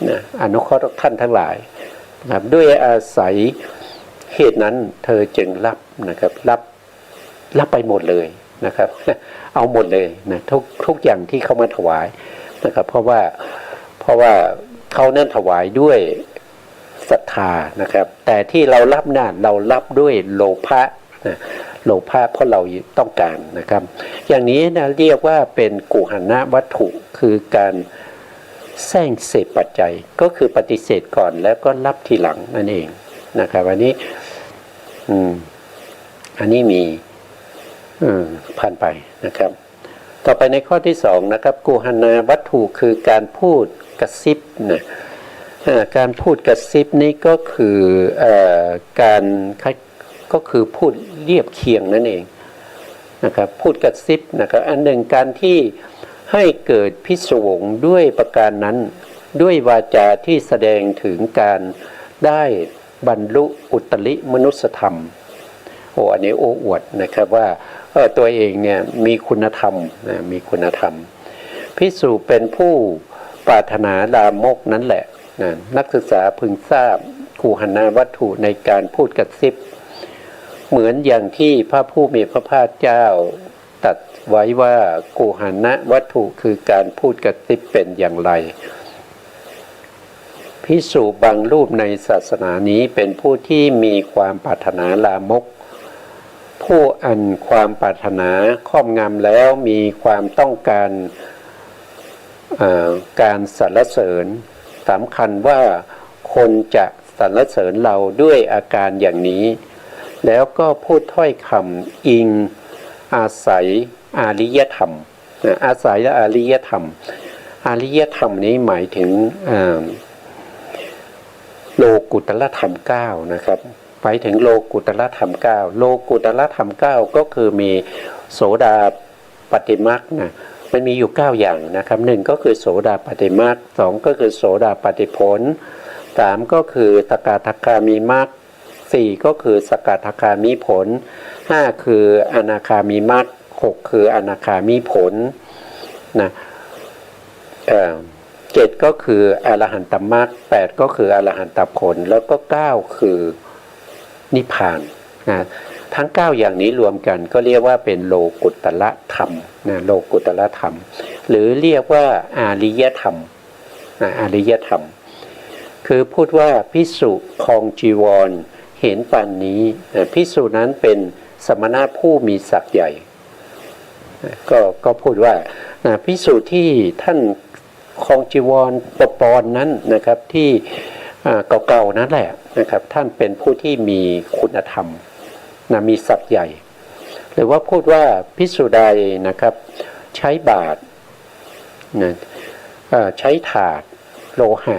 นะอนุเคราะห์ท่านทั้งหลายนะครับด้วยอาศัยเหตุนั้นเธอจึงรับนะครับรับไปหมดเลยนะครับเอาหมดเลยนะทุกอย่างที่เขามาถวายนะครับเพราะว่าเขานั้นถวายด้วยศรัทธานะครับแต่ที่เรารับนั้นเรารับด้วยโลภะนะโลภะเพราะเราต้องการนะครับอย่างนี้นะเรียกว่าเป็นกุหณวัตถุคือการแซงเสพปัจจัยก็คือปฏิเสธก่อนแล้วก็รับทีหลังนั่นเองนะครับอันนี้มีผ่านไปนะครับต่อไปในข้อที่2นะครับกุหณวัตถุคือการพูดกระซิบนะการพูดกระซิบนี้ก็คือก็คือพูดเรียบเคียงนั่นเองนะครับพูดกระซิบนะครับอันหนึ่งการที่ให้เกิดพิศวงด้วยประการนั้นด้วยวาจาที่แสดงถึงการได้บรรลุอุตริมนุสธรรมอันนี้โอ้อวดนะครับว่าตัวเองเนี่ยมีคุณธรรมมีคุณธรรมภิกษุเป็นผู้ปรารถนาลามกนั้นแหละนักศึกษาพึงทราบ กูหณวัตถุในการพูดกระซิบเหมือนอย่างที่พระผู้มีพระภาคเจ้าตรัสไว้ว่ากูหณวัตถุคือการพูดกระซิบเป็นอย่างไรภิกษุบางรูปในศาสนานี้เป็นผู้ที่มีความปรารถนาลามกผู้อันความปรารถนาครอบงำแล้วมีความต้องการการสรรเสริญสำคัญว่าคนจะสรรเสริญเราด้วยอาการอย่างนี้แล้วก็พูดถ้อยคำอิงอาศัยอาริยธรรมอาศัยและอาริยธรรมอาริยธรรมนี้หมายถึงโลกุตตรธรรม9นะครับไปถึงโลกุตตรธรรม9โลกุตตรธรรม9ก็คือมีโสดาปฏิมรรคนะมันมีอยู่9อย่างนะครับ1ก็คือโสดาปฏิมรรค2ก็คือโสดาปฏิผล3ก็คือสกทาคามีมรรค4ก็คือสกทาคามีผล5คืออนาคามีมรรค6คืออนาคามีผลนะ7ก็คืออรหันตมรรค8ก็คืออรหันตผลแล้วก็9คือนิพพานนะทั้ง9อย่างนี้รวมกันก็เรียกว่าเป็นโลกุตตรธรรมนะโลกุตตรธรรมหรือเรียกว่าอาริยธรรมนะอาริยธรรมคือพูดว่าภิกษุครองจีวรเห็นปานนี้ภิกษุนั้นเป็นสมณะผู้มีศักดิ์ใหญ่ก็พูดว่าภิกษุที่ท่านครองจีวรปอนนั้นนะครับที่เก่าๆนั่นแหละนะครับท่านเป็นผู้ที่มีคุณธรรมนะมีศักดิ์ใหญ่หรือว่าพูดว่าภิกษุใดนะครับใช้บาตรนะใช้ถาดโลหะ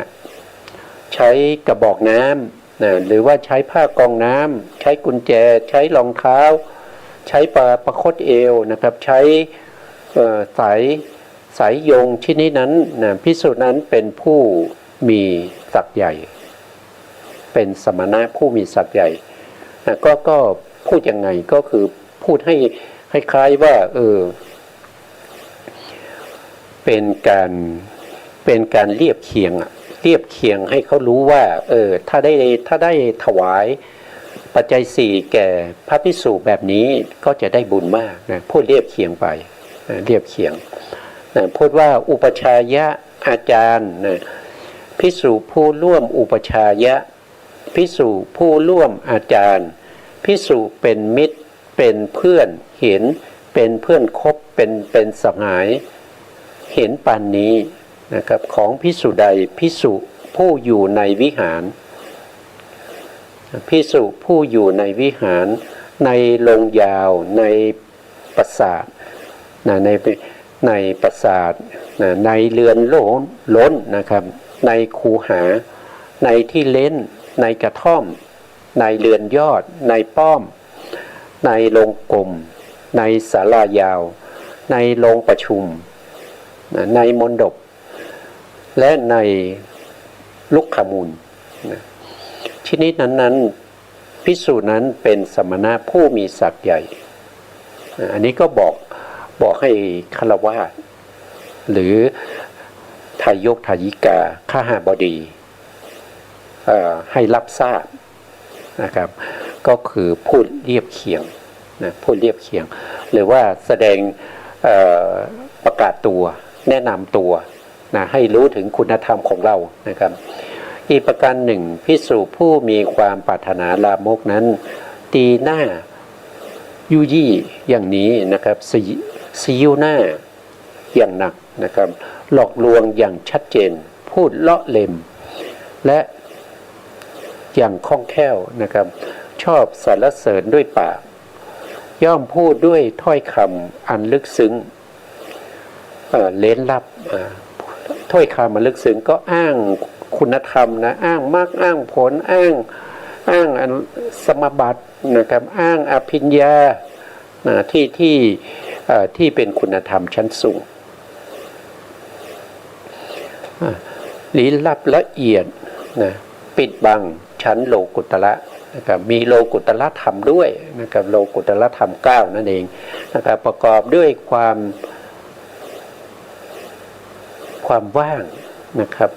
ใช้กระบอกน้ำนะหรือว่าใช้ผ้ากองน้ำใช้กุญแจใช้รองเท้าใช้ประคตเอวนะครับใช้สายโยงชนิดนั้นนะภิกษุนั้นเป็นผู้มีศักดิ์ใหญ่เป็นสมณะผู้มีศักดิ์ใหญ่นะก็พูดยังไงก็คือพูดให้คล้ายๆว่าเป็นการเรียบเคียงให้เขารู้ว่าถ้าได้ถวายปัจจัย4แก่พระภิกษุแบบนี้ก็จะได้บุญมากนะพูดเรียบเคียงไปเรียบเคียงนะพูดว่าอุปชายะอาจารย์นะภิกษุผู้ร่วมอุปชายะภิกษุผู้ร่วมอาจารย์ภิกษุเป็นมิตรเป็นเพื่อนเห็นเป็นเพื่อนคบเป็นสหายเห็นปานนี้นะครับของภิกษุใดภิกษุผู้อยู่ในวิหารภิกษุผู้อยู่ในวิหารในโรงยาวในปราสาทในปราสาทในเรือนล้นนะครับในคูหาในที่เล้นในกระท่อมในเรือนยอดในป้อมในโรงกลมในศาลายาวในโรงประชุมในมณฑปและในลุกขมูลชนิดนั้นภิกษุนั้นเป็นสมณะผู้มีศักดิ์ใหญ่อันนี้ก็บอกให้ฆราวาสหรือทายกทายิกาข้าหบดีให้รับทราบนะครับก็คือพูดเรียบเคียงนะพูดเรียบเคียงหรือว่าแสดงประกาศตัวแนะนำตัวนะให้รู้ถึงคุณธรรมของเรานะครับอีกประการหนึ่งภิกษุผู้มีความปรารถนาลามกนั้นตีหน้ายุยี่อย่างนี้นะครับสียิ้วหน้าอย่างหนักนะครับหลอกลวงอย่างชัดเจนพูดเลาะเล็มและอย่างคล่องแคล่วนะครับชอบสรรเสริญด้วยปากย่อมพูดด้วยถ้อยคำอันลึกซึ้งเล้นลับถ้อยคำอันลึกซึ้งก็อ้างคุณธรรมนะอ้างมรรคอ้างผลอ้างอันสมบัตินะครับอ้างอภิญญาที่เป็นคุณธรรมชั้นสูงลี้ลับละเอียดนะปิดบังชั้นโลกุตระนะครับมีโลกุตระธรรมด้วยนะครับโลกุตระธรรม9นั่นเองนะครับประกอบด้วยความว่างนะครับ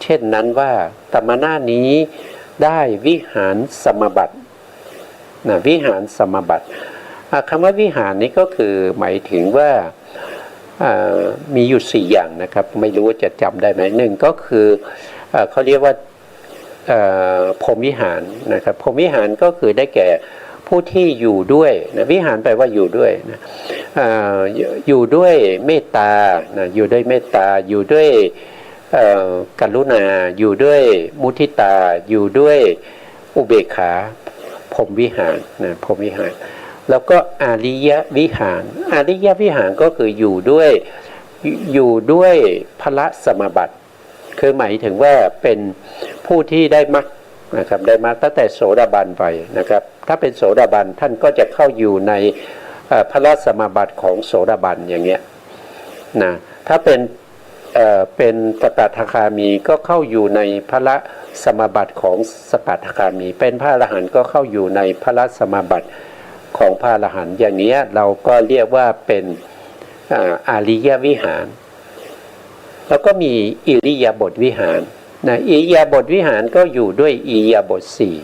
เช่นนั้นว่าตมนานี้ ได้วิหารสมบัตินะวิหารสมบัติคำว่าวิหารนี้ก็คือหมายถึงว่ามีอยู่4อย่างนะครับไม่รู้ว่าจะจำได้ไหมหนึ่งก็คือเขาเรียกว่าพรหมวิหารนะครับพรหมวิหารก็คือได้แก่ผู้ที่อยู่ด้วยนะวิหารแปลว่าอยู่ด้วยนะอยู่ด้วยเมตตานะอยู่ด้วยเมตตาอยู่ด้วยกรุณาอยู่ด้วยมุทิตาอยู่ด้วยอุเบกขาพรหมวิหารนะพรหมวิหารแล้วก็อาริยวิหารอาริยวิหารก็คืออยู่ด้วยพละสมบัติคือหมายถึงว่าเป็นผู้ที่ได้มรรคนะครับได้มรรคตั้งแต่โสดาบันไปนะครับถ้าเป็นโสดาบันท่านก็จะเข้าอยู่ในพละสมบัติของโสดาบันอย่างเงี้ยนะถ้าเป็นสกทาคามีก็เข้าอยู่ในพละสมบัติของสกทาคามีเป็นพระอรหันต์ก็เข้าอยู่ในพละสมบัติของพระอรหันต์อย่างนี้เราก็เรียกว่าเป็นอาริยวิหารแล้วก็มีอิริยาบถวิหารนะอิริยาบถวิหารก็อยู่ด้วยอิริยาบถสี่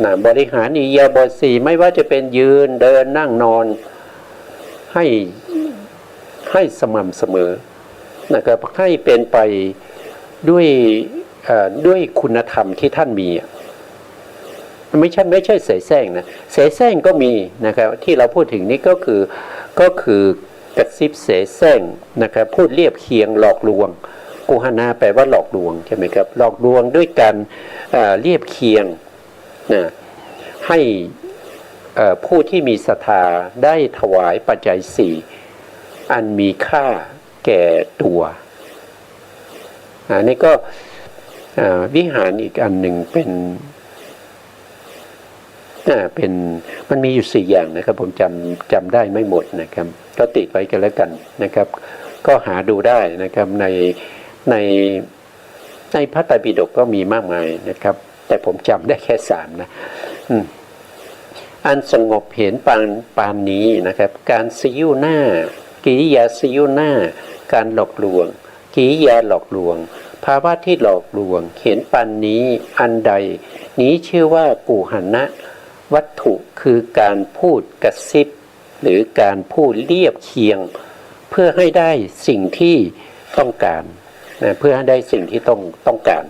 นะบริหารอิริยาบถสี่ไม่ว่าจะเป็นยืนเดินนั่งนอนให้สม่ำเสมอนะครับให้เป็นไปด้วยคุณธรรมที่ท่านมีไม่ใช่เสแสร้งนะเสแสร้งก็มีนะครับที่เราพูดถึงนี้ก็คือกระซิบเสแสร้งนะครับพูดเรียบเคียงหลอกลวงกุหนาแปลว่าหลอกลวงใช่ไหมครับหลอกลวงด้วยการเรียบเคียงนะให้ผู้ที่มีศรัทธาได้ถวายปัจจัยสี่อันมีค่าแก่ตัวนี่ก็วิหารอีกอันหนึ่งเป็นมันมีอยู่4อย่างนะครับผมจำได้ไม่หมดนะครับก็ติดไว้กันแล้วกันนะครับก็หาดูได้นะครับในพระไตรปิฎกก็มีมากมายนะครับแต่ผมจำได้แค่3นะอันสงบเห็นปานนี้นะครับการซิ้วหน้ากิริยาซิ้วหน้าการหลอกลวงกิริยาหลอกลวงภาวะที่หลอกลวงเห็นปานนี้อันใดนี้ชื่อว่ากุหณะวัตถุคือการพูดกระซิบหรือการพูดเรียบเคียงเพื่อให้ได้สิ่งที่ต้องการนะเพื่อให้ได้สิ่งที่ต้องการ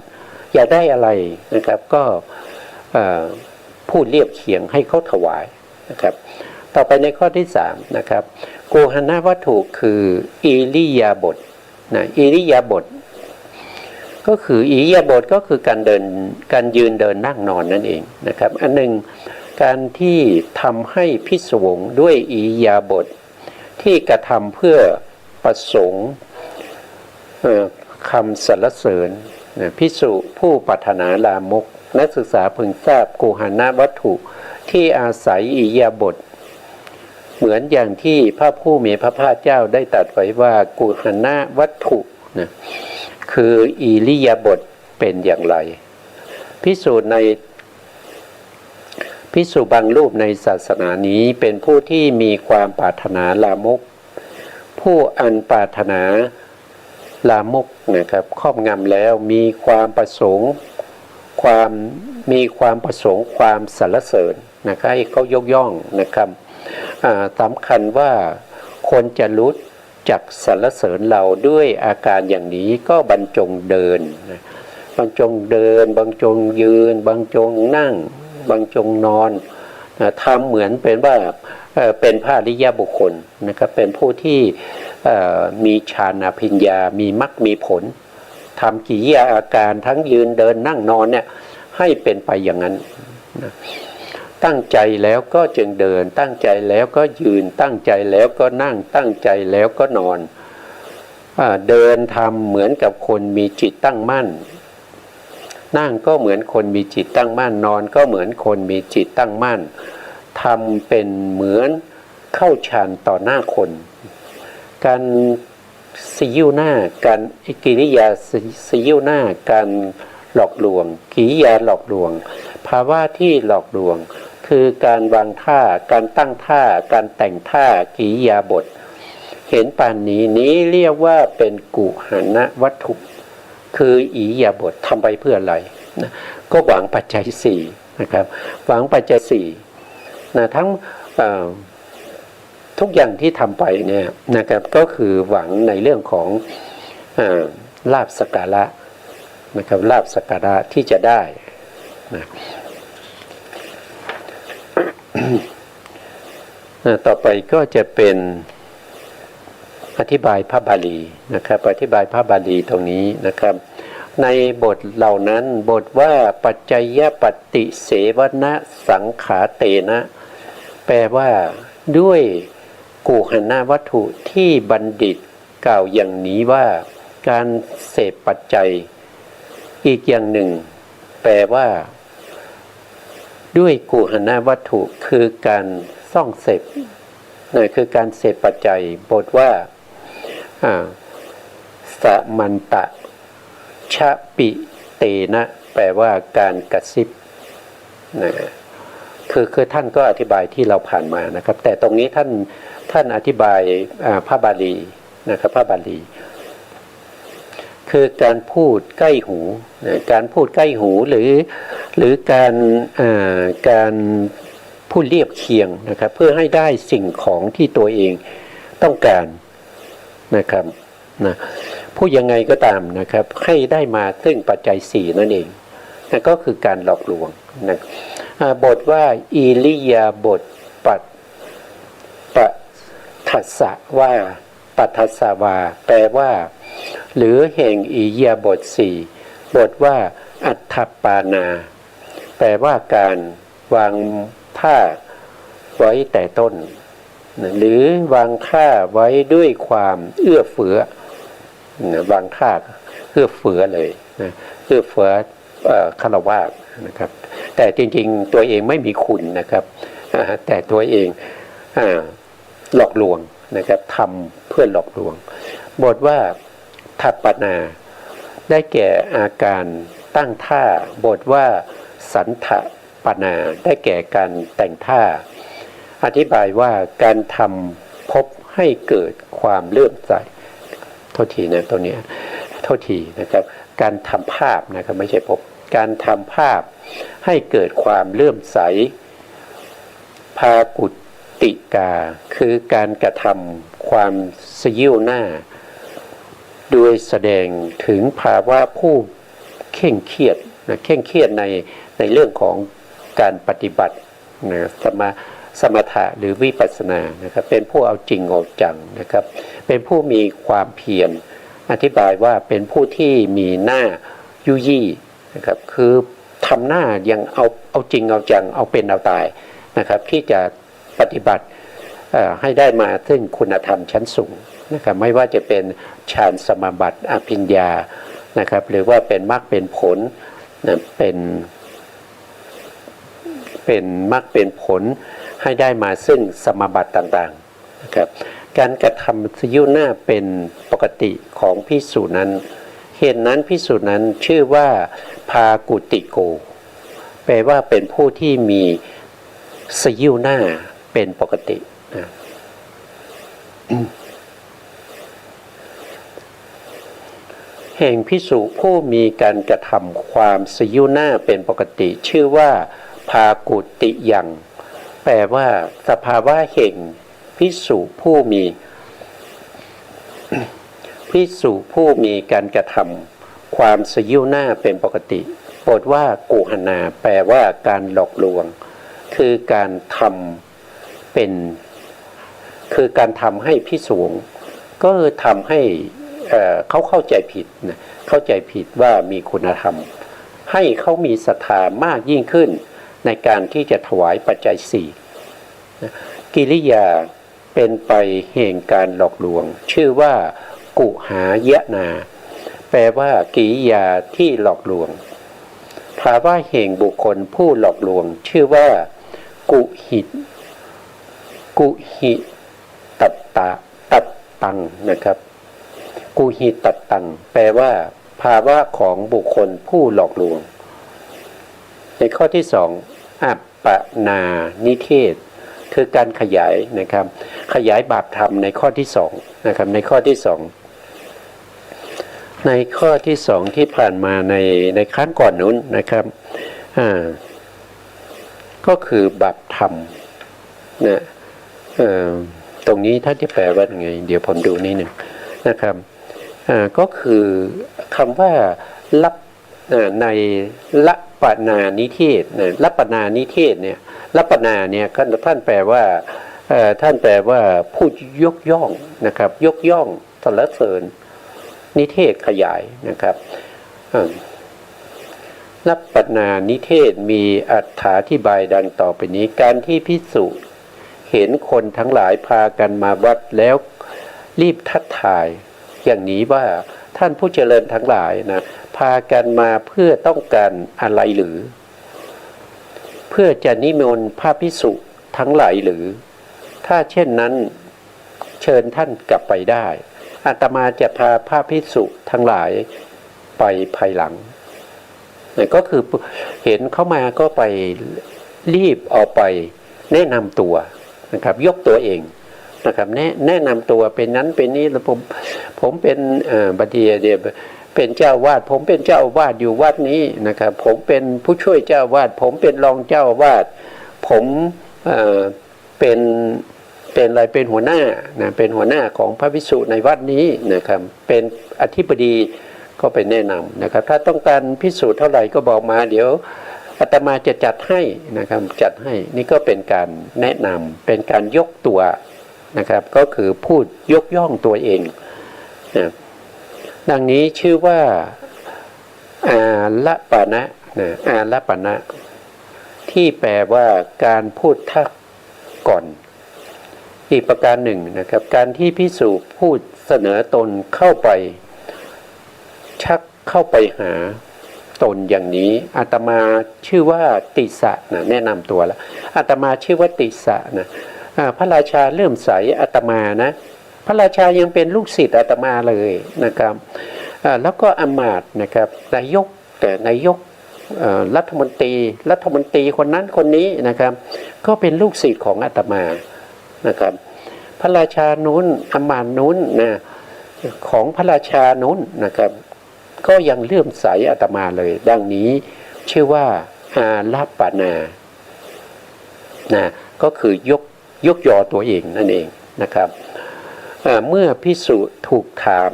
อยากได้อะไรนะครับก็พูดเรียบเคียงให้เขาถวายนะครับต่อไปในข้อที่3นะครับกุหณะวัตถุคืออิริยาบถนะอิริยาบถก็คืออิริยาบถก็คือการยืนเดินนั่งนอนนั่นเองนะครับอันหนึ่งการที่ทำให้ภิกษุสงฆ์ด้วยอิริยาบถที่กระทำเพื่อประสงค์คำสรรเสริญภิกษุผู้ปรารถนาลามกนักศึกษาพึงทราบกุหณะวัตถุที่อาศัยอิริยาบถเหมือนอย่างที่พระผู้มีพระภาคเจ้าได้ตรัสไว้ว่ากุหณะวัตถุนะคืออิริยาบถเป็นอย่างไรภิกษุบางรูปในศาสนานี้เป็นผู้ที่มีความปรารถนาลามกผู้อันปรารถนาลามกนะครับครอบงำแล้วมีความประสงค์ความสรรเสริญนะครับให้เขายกย่องนะครับสำคัญว่าคนจะรู้จักสรรเสริญเราด้วยอาการอย่างนี้ก็บรรจงเดินบรรจงเดินบรรจงยืนบรรจงนั่งบรรจงนอนทำเหมือนเป็นว่าเป็นพระอริยบุคคลนะครับเป็นผู้ที่มีฌานอภิญญามีมรรคมีผลทำกิริยาอาการทั้งยืนเดินนั่งนอนเนี่ยให้เป็นไปอย่างนั้นตั้งใจแล้วก็จึงเดินตั้งใจแล้วก็ยืนตั้งใจแล้วก็นั่งตั้งใจแล้วก็นอนเดินทำเหมือนกับคนมีจิตตั้งมั่นนั่งก็เหมือนคนมีจิตตั้งมั่นนอนก็เหมือนคนมีจิตตั้งมั่นทำเป็นเหมือนเข้าฌานต่อหน้าคนการซิ้วหน้าการกิริยาซิ้วหน้าการหลอกลวงกิริยาหลอกลวงภาวะที่หลอกลวงคือการวางท่าการตั้งท่าการแต่งท่ากิริยาบถเห็นปานนี้เรียกว่าเป็นกุหณะวัตถุคืออิริยาบถทำไปเพื่ออะไร นะก็หวังปัจจัยสี่นะครับหวังปัจจัยสี่นะทั้งทุกอย่างที่ทำไปเนี่ยนะครับก็คือหวังในเรื่องของลาภสักการะนะครับลาภสักการะที่จะได้นะต่อไปก็จะเป็นอธิบายพระบาลีนะครับอธิบายพระบาลีตรงนี้นะครับในบทเหล่านั้นบทว่าปัจจัยปฏิเสวนะสังขาเตนะแปลว่าด้วยกูหณวัตถุที่บัณฑิตกล่าวอย่างนี้ว่าการเสพปัจจัยอีกอย่างหนึ่งแปลว่าด้วยกูหณวัตถุคือการส่องเสพนั่นคือการเสพปัจจัยบทว่าสมันตะชะปิเตนะแปลว่าการกระซิบนะคือท่านก็อธิบายที่เราผ่านมานะครับแต่ตรงนี้ท่านอธิบายพระบาลีนะครับพระบาลีคือการพูดใกล้หูการพูดใกล้หูหรือการพูดเรียบเคียงนะครับเพื่อให้ได้สิ่งของที่ตัวเองต้องการนะครับนะพูดยังไงก็ตามนะครับให้ได้มาซึ่งปัจจัยสี่นั่นเองนั่นก็คือการหลอกลวงนะบทว่าอิริยาบถปัทัสสะว่าปัทัสสะวาแปลว่าหรือแห่งอิริยาบถสี่บทว่าอัฏฐปานาแปลว่าการวางท่าไว้แต่ต้นหรือวางท่าไว้ด้วยความเอื้อเฟื้อวางท่าเอื้อเฟื้อเลยนะเอื้อเฟื้อฆราวาสนะครับแต่จริงๆตัวเองไม่มีคุณนะครับแต่ตัวเองหลอกลวงนะครับทำเพื่อหลอกลวงบทว่าทัปปนาได้แก่อาการตั้งท่าบทว่าสันทะปนาได้แก่การแต่งท่าอธิบายว่าการทำพบให้เกิดความเลื่อมใสโทษทีนะตัวนี้โทษทีนะครับการทำภาพนะครับไม่ใช่พบการทำภาพให้เกิดความเลื่อมใสภากุติกาคือการกระทำความสยิวหน้าโดยแสดงถึงภาวะผู้เคร่งเครียดนะเคร่งเครียดในเรื่องของการปฏิบัตินะสมถะหรือวิปัสสนานะครับเป็นผู้เอาจริงเอาจังนะครับเป็นผู้มีความเพียรอธิบายว่าเป็นผู้ที่มีหน้ายุยี่นะครับคือทำหน้ายังเอาจริงเอาจังเอาเป็นเอาตายนะครับที่จะปฏิบัติให้ได้มาซึ่งคุณธรรมชั้นสูงนะครับไม่ว่าจะเป็นฌานสมาบัติอภิญญานะครับหรือว่าเป็นมรรคเป็นผลนะเป็นมรรคเป็นผลให้ได้มาซึ่งสมาบัติต่างๆนะครับการกระทำสยิวหน้าเป็นปกติของภิกษุนั้นเหตุนั้นภิกษุนั้นชื่อว่าภากุติโกแปลว่าเป็นผู้ที่มีสยิวหน้าเป็นปกตินะแห่งภิกษุผู้มีการกระทำความสยิวหน้าเป็นปกติชื่อว่าภากุติยังแปลว่าสภาวะแห่งภิกษุผู้มีภิกษุผู้มีการกระทำความสยิวหน้าเป็นปกติบทว่ากุหณาแปลว่าการหลอกลวงคือการทำเป็นคือการทำให้ภิกษุก็ทำให้เขาเข้าใจผิดนะเข้าใจผิดว่ามีคุณธรรมให้เขามีศรัทธามากยิ่งขึ้นในการที่จะถวายปัจจัยสี่กิริยาเป็นไปแห่งการหลอกลวงชื่อว่ากุหายะนาแปลว่ากิริยาที่หลอกลวงภาวะแห่งบุคคลผู้หลอกลวงชื่อว่ากุหิตัตตังนะครับกุหิตัตตังแปลว่าภาวะของบุคคลผู้หลอกลวงในข้อที่สองอัปปนานิเทศคือการขยายนะครับขยายบาปธรรมในข้อที่สองนะครับในข้อที่สอง ในข้อที่สองที่ผ่านมาในครั้งก่อนนู้นนะครับก็คือบัพธรรมนะตรงนี้ถ้าจะแปลว่าไงเดี๋ยวผมดูนิดหนึ่งนะครับก็คือคำว่ารับในละปนานิเทศละปนานิเทศเนี่ยละปนาเนี่ยท่านแปลว่าผู้ยกย่องนะครับยกย่องสรรเสริญนิเทศขยายนะครับละปนานิเทศมีอธิบายดังต่อไปนี้การที่ภิกษุเห็นคนทั้งหลายพากันมาวัดแล้วรีบทักทายอย่างนี้ว่าท่านผู้เจริญทั้งหลายนะพากันมาเพื่อต้องการอะไรหรือเพื่อจะนิมนต์พระภิกษุทั้งหลายหรือถ้าเช่นนั้นเชิญท่านกลับไปได้อาตมาจะพาพระภิกษุทั้งหลายไปภายหลังก็คือเห็นเขามาก็ไปรีบเอาไปแนะนำตัวนะครับยกตัวเองนะครับแนะนำตัวเป็นนั้นเป็นนี้แล้วผมเป็นบัดเดียเป็นเจ้าวาดผมเป็นเจ้าวาดอยู่วัดนี้นะครับผมเป็นผู้ช่วยเจ้าวาดผมเป็นรองเจ้าวาดผมเป็นอะไรเป็นหัวหน้านะเป็นหัวหน้าของพระภิกษุในวัดนี้นะครับเป็นอธิบดีก็ไปแนะนำนะครับถ้าต้องการภิกษุเท่าไหร่ก็บอกมาเดี๋ยวอาตมาจะจัดให้นะครับจัดให้นี่ก็เป็นการแนะนำเป็นการยกตัวนะครับก็คือพูดยกย่องตัวเองนะดังนี้ชื่อว่าอาละปะนะนะอาละปะนะที่แปลว่าการพูดทักก่อนอีกประการหนึ่งนะครับการที่ภิกษุพูดเสนอตนเข้าไปชักเข้าไปหาตนอย่างนี้อาตมาชื่อว่าติสะนะแนะนำตัวแล้วอาตมาชื่อว่าติสะนะพระราชาเริ่มใสอาตมานะพระราชายังเป็นลูกศิษย์อาตมาเลยนะครับแล้วก็อมาตย์นะครับนายกรัฐมนตรีคนนั้นคนนี้นะครับก็เป็นลูกศิษย์ของอาตมานะครับพระราชานู้นอมาตย์นู้นนะของพระราชานู้นนะครับก็ยังเลื่อมใสอาตมาเลยดังนี้ชื่อว่าอาละปะนานะก็คือยกยอตัวเองนั่นเองนะครับเมื่อภิกษุถูกถาม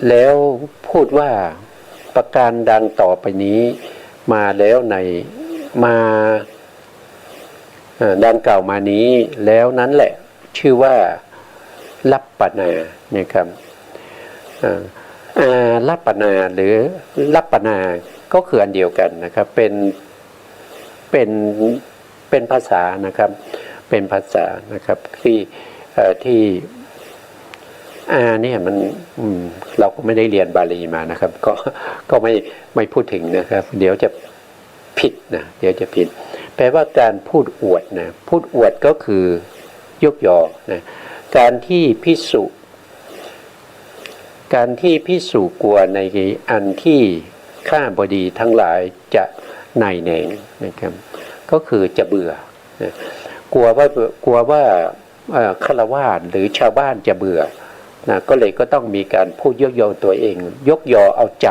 แล้วพูดว่าประการดังต่อไปนี้มาแล้วมาดังกล่าวมานี้แล้วนั้นแหละชื่อว่าลัปปนาเนี่ยครับลัปปนาหรือลัปปนาก็คืออันเดียวกันนะครับเป็นภาษานะครับเป็นภาษานะครับที่เนี่ยมันเราก็ไม่ได้เรียนบาลีมานะครับก็ไม่พูดถึงนะครับเดี๋ยวจะผิดนะเดี๋ยวจะผิดแปลว่าการพูดอวดนะพูดอวดก็คือยกยอนะการที่ภิกษุกลัวในอันที่ข้าบดีทั้งหลายจะนายแหนงนะครับก็คือจะเบื่อนะกลัวว่าฆราวาสหรือชาวบ้านจะเบื่อนะก็เลยก็ต้องมีการพูดยกยอตัวเองยกยอเอาใจ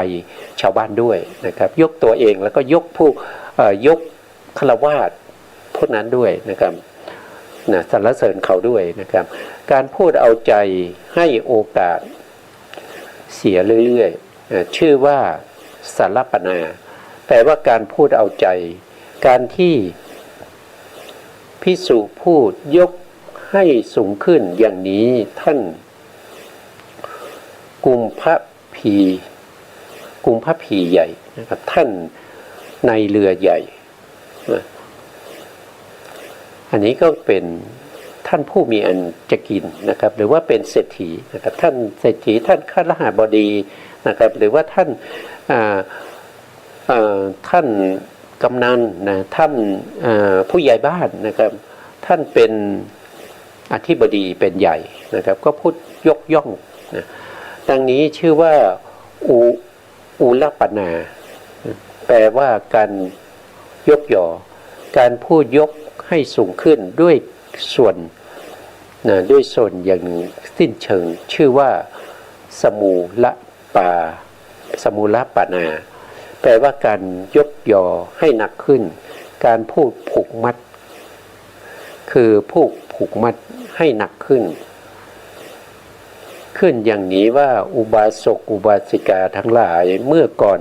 ชาวบ้านด้วยนะครับยกตัวเองแล้วก็ยกยกฆราวาสพวกนั้นด้วยนะครับนะสรรเสริญเขาด้วยนะครับการพูดเอาใจให้โอกาสเสียเรื่อยๆชื่อว่าสารปนาแปลว่าการพูดเอาใจการที่ภิกษุพูดยกให้สูงขึ้นอย่างนี้ท่านกุมภพีใหญ่นะครับท่านในเรือใหญ่อันนี้ก็เป็นท่านผู้มีอันจะกินนะครับหรือว่าเป็นเศรษฐีนะครับท่านเศรษฐีท่านข้าราชบดีนะครับหรือว่าท่านกำนันนะท่านผู้ใหญ่บ้านนะครับท่านเป็นอธิบดีเป็นใหญ่นะครับก็พูดยกย่องนะดังนี้ชื่อว่าอุลปนาแปลว่าการยกย่อการพูดยกให้สูงขึ้นด้วยส่วนอย่างสิ้นเชิงชื่อว่าสมูละ ปาสมุลปานาแปลว่าการยกยอให้หนักขึ้นการพูดผูกมัดคือพูดผูกมัดให้หนักขึ้นอย่างนี้ว่าอุบาสกอุบาสิกาทั้งหลายเมื่อก่อน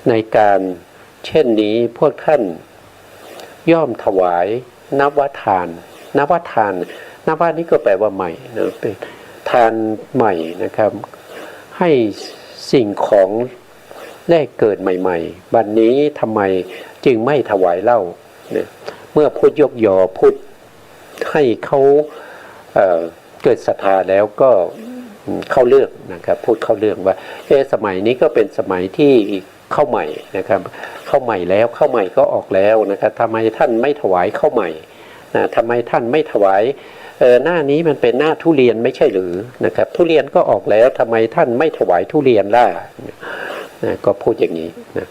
ในการเช่นนี้พวกท่านย่อมถวายนวทานนวนี้ก็แปลว่าใหม่นะเป็นทานใหม่นะครับให้สิ่งของแรกเกิดใหม่ๆบัดนี้ทำไมจึงไม่ถวายเหล้าเนี่ยเมื่อพูดยกยอพูดให้เขาเกิดศรัทธาแล้วก็เข้าเรื่องนะครับพูดเข้าเรื่องว่าสมัยนี้ก็เป็นสมัยที่เข้าใหม่นะครับเข้าใหม่แล้วเข้าใหม่ก็ออกแล้วนะครับทำไมท่านไม่ถวายเข้าใหม่ทำไมท่านไม่ถวายหน้านี้มันเป็นหน้าทุเรียนไม่ใช่หรือนะครับทุเรียนก็ออกแล้วทำไมท่านไม่ถวายทุเรียนล่ะก็พูดอย่างนี้นะ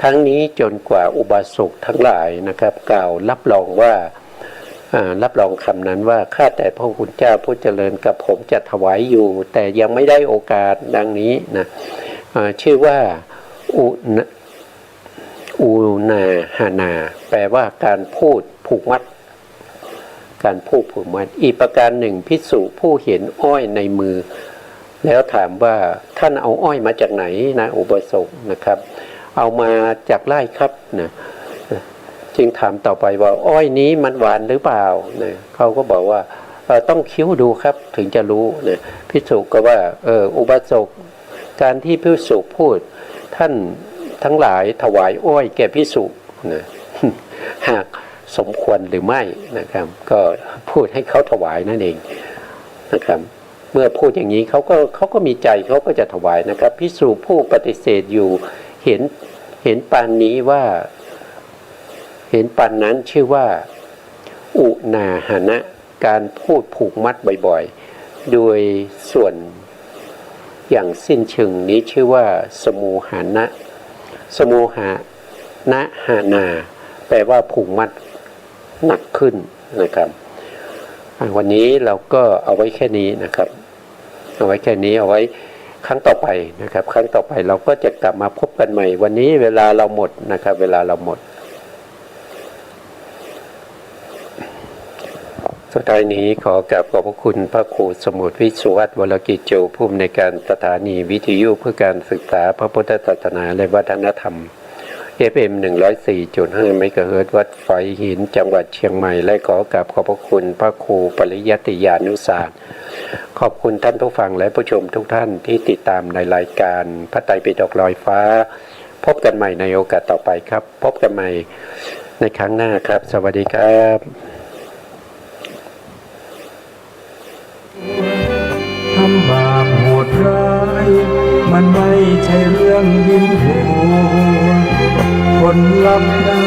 ทั้งนี้จนกว่าอุบาสกทั้งหลายนะครับกล่าวรับรองว่ารับรองคำนั้นว่าข้าแต่พระคุณเจ้าผู้เจริญกับผมจะถวายอยู่แต่ยังไม่ได้โอกาสดังนี้นะชื่อว่าอุนาหานาแปลว่าการพูดผูกมัดการพูดผูกมัดอีกประการหนึ่งภิกษุผู้เห็นอ้อยในมือแล้วถามว่าท่านเอาอ้อยมาจากไหนนะอุบาสกนะครับเอามาจากไร่ครับนะจึงถามต่อไปว่าอ้อยนี้มันหวานหรือเปล่าเนี่ยเขาก็บอกว่าต้องเคี้ยวดูครับถึงจะรู้เนี่ยภิกษุก็ว่าอุบาสกการที่ภิกษุพูดท่านทั้งหลายถวายอ้อยแก่ภิกษุนะหากสมควรหรือไม่นะครับก็พูดให้เขาถวายนั่นเองนะครับเมื่อพูดอย่างนี้เขาก็มีใจเขาก็จะถวายนะครับภิกษุผู้ปฏิเสธอยู่เห็นปานนี้ว่าเห็นปานนั้นชื่อว่าอุนาหานะการพูดผูกมัดบ่อยๆโดยส่วนอย่างสิ้นเชิงนี้ชื่อว่าสมูหานะสมูหานะหานาแปลว่าผูกมัดหนักขึ้นนะครับวันนี้เราก็เอาไว้แค่นี้นะครับเอาไว้แค่นี้เอาไว้ครั้งต่อไปนะครับครั้งต่อไปเราก็จะกลับมาพบกันใหม่วันนี้เวลาเราหมดนะครับเวลาเราหมดสุดท้ายนี้ขอกราบขอบพระคุณพระครูสมุทรวิสุวัฒน์วรกิจโจผู้อำนวยการสถานีวิทยุเพื่อการศึกษาพระพุทธศาสนาและวัฒนธรรม FM 104.5 เมกะเฮิรตซ์วัดไฟหินจังหวัดเชียงใหม่และขอกราบขอบพระคุณพระครูปริยัติยานุศาสตร์ขอบคุณท่านผู้ฟังและผู้ชมทุกท่านที่ติดตามในรายการพระไตรปิฎกลอยฟ้าพบกันใหม่ในโอกาสต่อไปครับพบกันใหม่ในครั้งหน้าครับสวัสดีครับทำบาปโหดร้ายมันไม่ใช่เรื่องยิ้มโหดผลลัพธ์หน้า